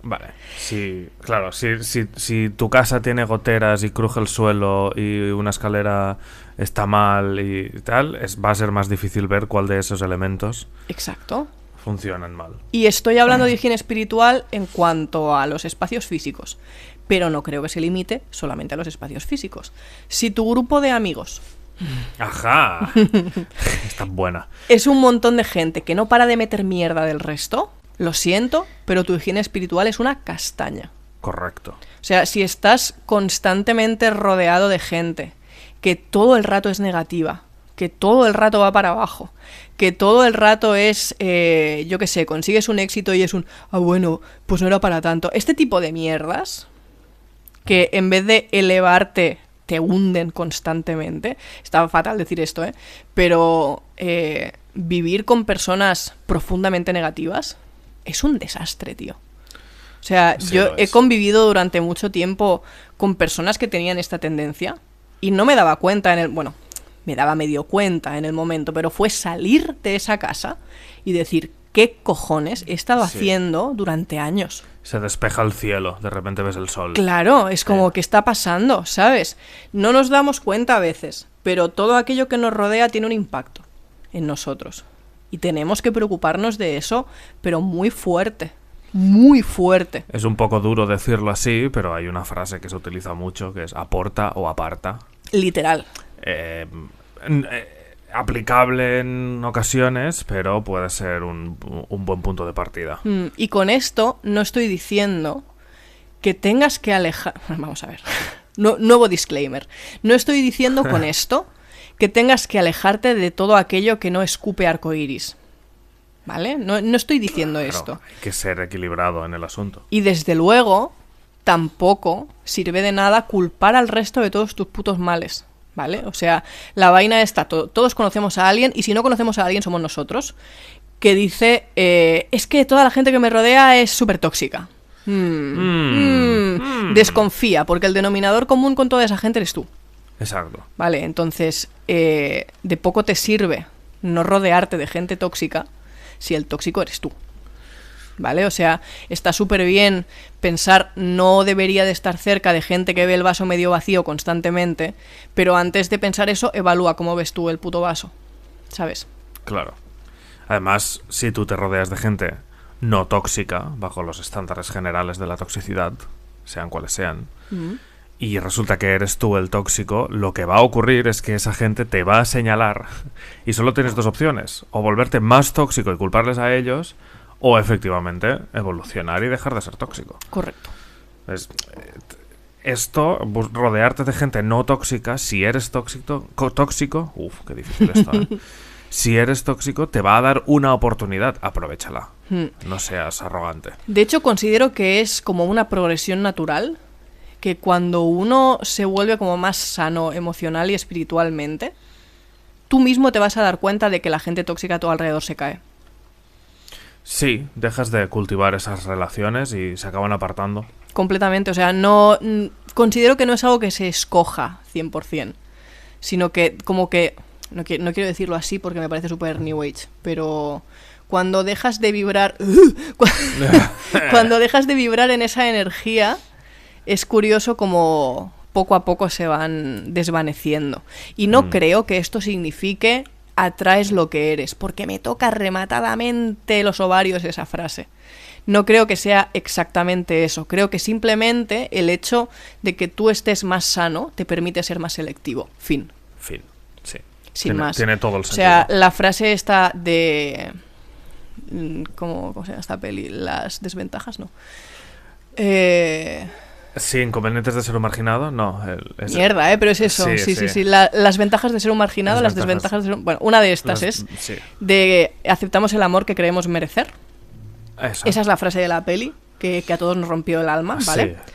Vale. Sí, claro, si tu casa tiene goteras y cruje el suelo y una escalera está mal y tal, va a ser más difícil ver cuál de esos elementos Exacto. funcionan mal. Y estoy hablando de higiene espiritual en cuanto a los espacios físicos. Pero no creo que se limite solamente a los espacios físicos. Si tu grupo de amigos ¡Ajá! Está buena. es un montón de gente que no para de meter mierda del resto, lo siento, pero tu higiene espiritual es una castaña. Correcto. O sea, si estás constantemente rodeado de gente que todo el rato es negativa, que todo el rato va para abajo, que todo el rato es, yo qué sé, consigues un éxito y es un, bueno, pues no era para tanto. Este tipo de mierdas, que en vez de elevarte, te hunden constantemente. Está fatal decir esto, pero vivir con personas profundamente negativas es un desastre, tío. O sea, Sí, yo lo he es. convivido durante mucho tiempo con personas que tenían esta tendencia y no me daba cuenta bueno, me daba medio cuenta en el momento, pero fue salir de esa casa y decir, ¿qué cojones he estado Sí. haciendo durante años? Se despeja el cielo, de repente ves el sol. Claro, es como, ¿qué está pasando? ¿Sabes? No nos damos cuenta a veces, pero todo aquello que nos rodea tiene un impacto en nosotros. Y tenemos que preocuparnos de eso, pero muy fuerte. Muy fuerte. Es un poco duro decirlo así, pero hay una frase que se utiliza mucho que es aporta o aparta. Literal. Aplicable en ocasiones, pero puede ser un buen punto de partida. Y con esto no estoy diciendo que tengas que alejar... Vamos a ver. Nuevo disclaimer. No estoy diciendo con esto que tengas que alejarte de todo aquello que no escupe arcoiris. ¿Vale? No estoy diciendo Claro, esto. hay que ser equilibrado en el asunto. Y desde luego, tampoco sirve de nada culpar al resto de todos tus putos males. ¿Vale? O sea, la vaina está... Todos conocemos a alguien, y si no conocemos a alguien somos nosotros, que dice, es que toda la gente que me rodea es súper tóxica. Desconfía, porque el denominador común con toda esa gente eres tú. Exacto. Vale, entonces, de poco te sirve no rodearte de gente tóxica si el tóxico eres tú. ¿vale? O sea, está súper bien pensar, no debería de estar cerca de gente que ve el vaso medio vacío constantemente, pero antes de pensar eso, evalúa cómo ves tú el puto vaso, ¿sabes? Claro. Además, si tú te rodeas de gente no tóxica, bajo los estándares generales de la toxicidad, sean cuales sean, y resulta que eres tú el tóxico, lo que va a ocurrir es que esa gente te va a señalar y solo tienes dos opciones: o volverte más tóxico y culparles a ellos, o efectivamente evolucionar y dejar de ser tóxico. Correcto. Esto, rodearte de gente no tóxica, si eres tóxico, qué difícil esto, ¿eh? Si eres tóxico, te va a dar una oportunidad, aprovéchala. No seas arrogante. De hecho, considero que es como una progresión natural, que cuando uno se vuelve como más sano emocional y espiritualmente, tú mismo te vas a dar cuenta de que la gente tóxica a tu alrededor se cae. Sí, dejas de cultivar esas relaciones y se acaban apartando. Completamente, o sea, no considero que no es algo que se escoja 100%, sino que como que, no quiero decirlo así porque me parece súper New Age, pero cuando dejas de vibrar, cuando dejas de vibrar en esa energía, es curioso como poco a poco se van desvaneciendo. Y no creo que esto signifique atraes lo que eres, porque me toca rematadamente los ovarios esa frase. No creo que sea exactamente eso. Creo que simplemente el hecho de que tú estés más sano te permite ser más selectivo. Fin, sí. Sin más. Tiene todo el sentido. O sea, la frase esta de... ¿Cómo se llama esta peli? Las desventajas, ¿no? Sí, inconvenientes de ser un marginado, no. Mierda, pero es eso. Sí. Las ventajas de ser un marginado, las desventajas de ser... Bueno, una de estas de aceptamos el amor que creemos merecer. Esa es la frase de la peli que a todos nos rompió el alma, ¿vale? Sí.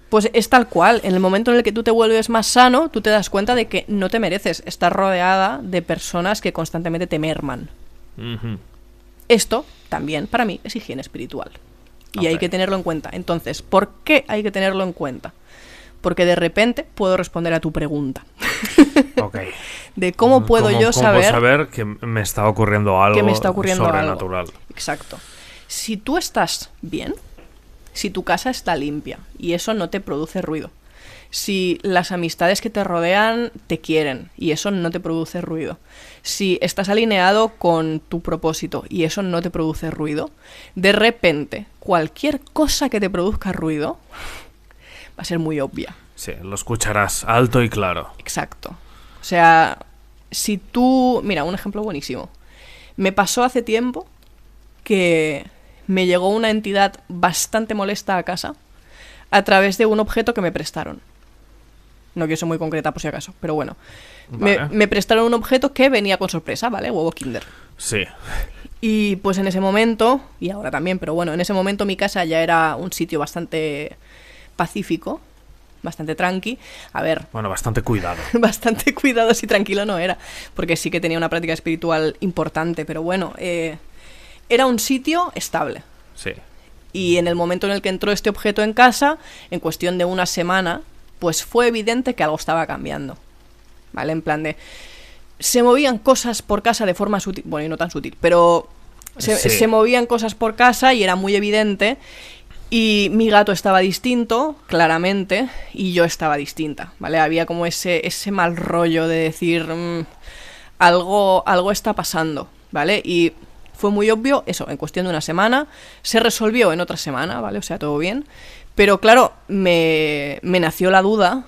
Pues es tal cual. En el momento en el que tú te vuelves más sano, tú te das cuenta de que no te mereces estar rodeada de personas que constantemente te merman. Esto también, para mí, es higiene espiritual. Y hay que tenerlo en cuenta. Entonces, ¿por qué hay que tenerlo en cuenta? Porque de repente puedo responder a tu pregunta. De cómo puedo yo saber que me está ocurriendo algo sobrenatural. Exacto. Si tú estás bien, si tu casa está limpia y eso no te produce ruido, si las amistades que te rodean te quieren y eso no te produce ruido, si estás alineado con tu propósito y eso no te produce ruido, de repente cualquier cosa que te produzca ruido va a ser muy obvia. Sí, lo escucharás alto y claro. Exacto. O sea, si tú... Mira, un ejemplo buenísimo. Me pasó hace tiempo que me llegó una entidad bastante molesta a casa a través de un objeto que me prestaron. No quiero ser muy concreta por si acaso, pero bueno. Vale. Me prestaron un objeto que venía con sorpresa, ¿vale? Huevo Kinder. Sí. Y pues en ese momento, y ahora también, pero bueno, en ese momento mi casa ya era un sitio bastante pacífico, bastante tranqui. A ver... Bueno, bastante cuidado. Bastante cuidado, si tranquilo no era, porque sí que tenía una práctica espiritual importante, pero bueno, era un sitio estable. Sí. Y en el momento en el que entró este objeto en casa, en cuestión de una semana, pues fue evidente que algo estaba cambiando, ¿vale? En plan de... Se movían cosas por casa de forma sutil, bueno, y no tan sutil, pero se movían cosas por casa y era muy evidente. Y mi gato estaba distinto, claramente, y yo estaba distinta, ¿vale? Había como ese mal rollo de decir, algo está pasando, ¿vale? Y fue muy obvio, eso, en cuestión de una semana, se resolvió en otra semana, ¿vale? O sea, todo bien. Pero claro, me nació la duda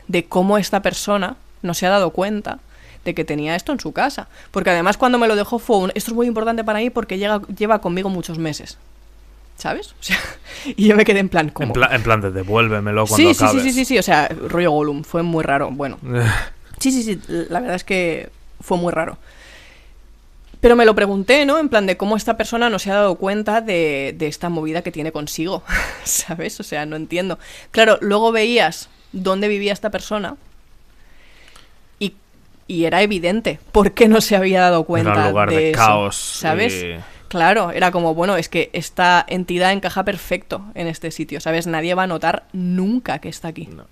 de cómo esta persona no se ha dado cuenta de que tenía esto en su casa. Porque además cuando me lo dejó esto es muy importante para mí porque lleva conmigo muchos meses. ¿Sabes? O sea, y yo me quedé en plan... ¿cómo? En plan de devuélvemelo cuando acabes. Sí, o sea, rollo Gollum, fue muy raro. Bueno, sí, la verdad es que fue muy raro. Pero me lo pregunté, ¿no? En plan de cómo esta persona no se ha dado cuenta de esta movida que tiene consigo, ¿sabes? O sea, no entiendo. Claro, luego veías dónde vivía esta persona y era evidente por qué no se había dado cuenta de eso. Era un lugar de caos, ¿sabes? Claro, era como, bueno, es que esta entidad encaja perfecto en este sitio, ¿sabes? Nadie va a notar nunca que está aquí. No.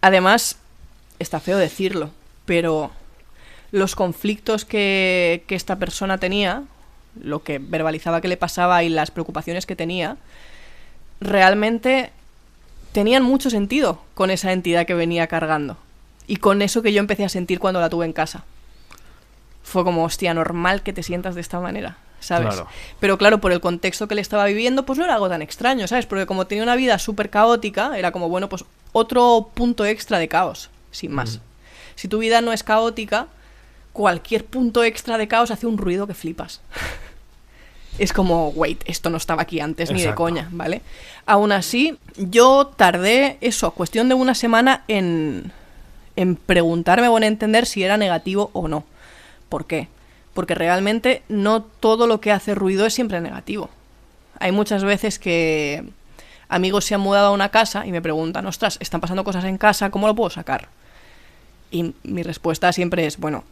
Además, está feo decirlo, pero los conflictos que esta persona tenía lo que verbalizaba que le pasaba y las preocupaciones que tenía, realmente tenían mucho sentido con esa entidad que venía cargando. Y con eso que yo empecé a sentir cuando la tuve en casa. Fue como, hostia, normal que te sientas de esta manera, ¿sabes? Claro. Pero claro, por el contexto que le estaba viviendo, pues no era algo tan extraño, ¿sabes? Porque como tenía una vida súper caótica, era como, bueno, pues otro punto extra de caos, sin más. Si tu vida no es caótica, cualquier punto extra de caos hace un ruido que flipas. Es como, wait, esto no estaba aquí antes ni de coña, ¿vale? Aún así, yo tardé eso, cuestión de una semana en preguntarme o en entender si era negativo o no. ¿Por qué? Porque realmente no todo lo que hace ruido es siempre negativo. Hay muchas veces que amigos se han mudado a una casa y me preguntan, ostras, están pasando cosas en casa, ¿cómo lo puedo sacar? Y mi respuesta siempre es, bueno,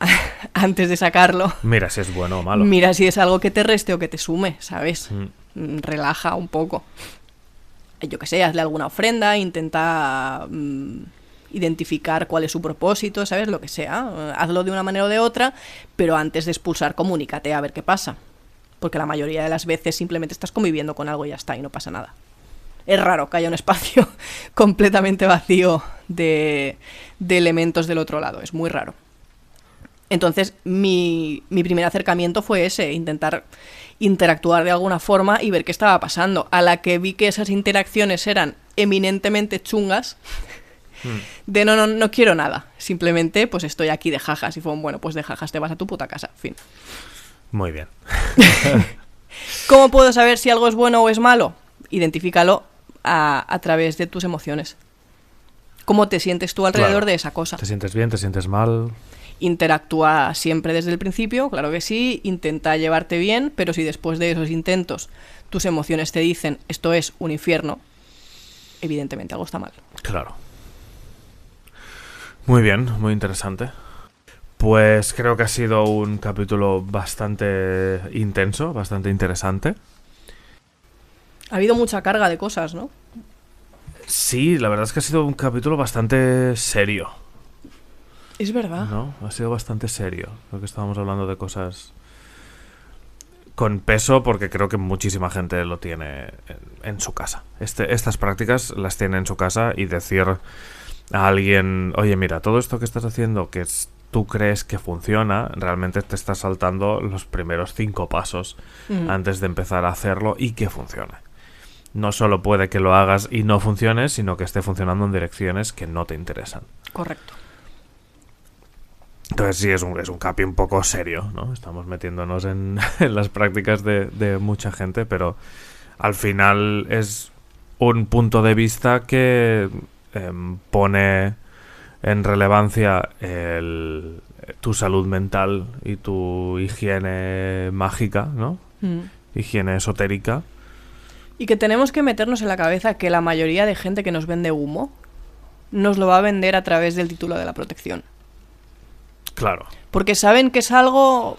antes de sacarlo, Mira si es bueno o malo. mira si es algo que te reste o que te sume, ¿sabes? Relaja un poco. Yo qué sé, hazle alguna ofrenda, intenta identificar cuál es su propósito, ¿sabes? Lo que sea. Hazlo de una manera o de otra, pero antes de expulsar, comunícate a ver qué pasa. Porque la mayoría de las veces simplemente estás conviviendo con algo y ya está, y no pasa nada. Es raro que haya un espacio completamente vacío de elementos del otro lado. Es muy raro. Entonces, mi primer acercamiento fue ese, intentar interactuar de alguna forma y ver qué estaba pasando. A la que vi que esas interacciones eran eminentemente chungas, de no quiero nada. Simplemente, pues estoy aquí de jajas. Y fue un, bueno, pues de jajas te vas a tu puta casa. Fin. Muy bien. ¿Cómo puedo saber si algo es bueno o es malo? Identifícalo a través de tus emociones. ¿Cómo te sientes tú alrededor de esa cosa? ¿Te sientes bien? ¿Te sientes mal? Interactúa siempre desde el principio, claro que sí, intenta llevarte bien, pero si después de esos intentos tus emociones te dicen esto es un infierno, evidentemente algo está mal. Claro. Muy bien, muy interesante. Pues creo que ha sido un capítulo bastante intenso, bastante interesante. Ha habido mucha carga de cosas, ¿no? Sí, la verdad es que ha sido un capítulo bastante serio, Es verdad. ¿no? Ha sido bastante serio. Creo que estábamos hablando de cosas con peso porque creo que muchísima gente lo tiene en su casa. Estas prácticas las tiene en su casa y decir a alguien, oye, mira, todo esto que estás haciendo que tú crees que funciona, realmente te estás saltando los primeros 5 pasos antes de empezar a hacerlo y que funcione. No solo puede que lo hagas y no funcione, sino que esté funcionando en direcciones que no te interesan. Correcto. Entonces sí, es un capi un poco serio, ¿no? Estamos metiéndonos en las prácticas de mucha gente, pero al final es un punto de vista que pone en relevancia tu salud mental y tu higiene mágica, ¿no? Higiene esotérica. Y que tenemos que meternos en la cabeza que la mayoría de gente que nos vende humo nos lo va a vender a través del título de la protección. Claro. Porque saben que es algo...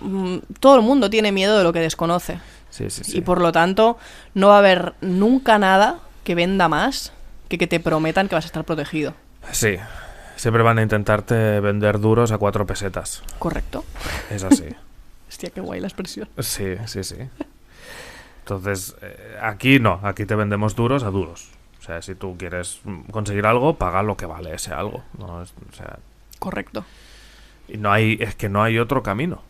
todo el mundo tiene miedo de lo que desconoce. Sí. Y por lo tanto, no va a haber nunca nada que venda más que te prometan que vas a estar protegido. Sí. Siempre van a intentarte vender duros a 4 pesetas. Correcto. Es así. Hostia, qué guay la expresión. Sí. Entonces, aquí no. Aquí te vendemos duros a duros. O sea, si tú quieres conseguir algo, paga lo que vale ese algo. ¿No? O sea... Correcto. Y es que no hay otro camino.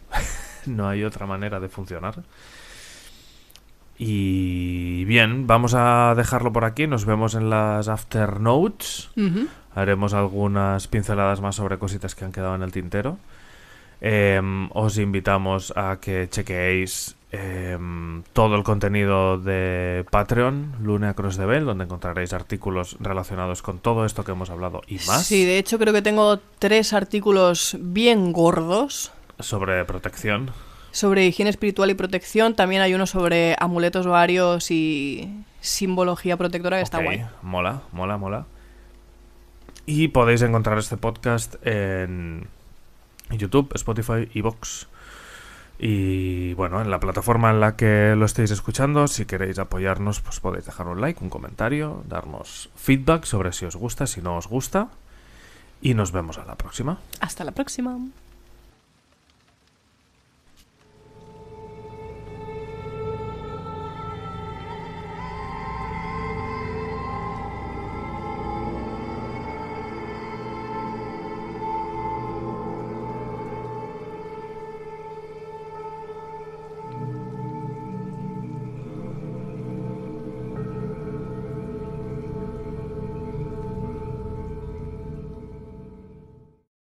No hay otra manera de funcionar. Y bien, vamos a dejarlo por aquí. Nos vemos en las after notes. Haremos algunas pinceladas más sobre cositas que han quedado en el tintero. Os invitamos a que chequeéis todo el contenido de Patreon, Lune Across the Veil, donde encontraréis artículos relacionados con todo esto que hemos hablado y más. Sí, de hecho creo que tengo 3 artículos bien gordos sobre protección, sobre higiene espiritual y protección. También hay uno sobre amuletos varios y simbología protectora que está guay. Mola. Y podéis encontrar este podcast en YouTube, Spotify, iVoox. Y bueno, en la plataforma en la que lo estéis escuchando, si queréis apoyarnos, pues podéis dejar un like, un comentario, darnos feedback sobre si os gusta, si no os gusta. Y nos vemos a la próxima. Hasta la próxima.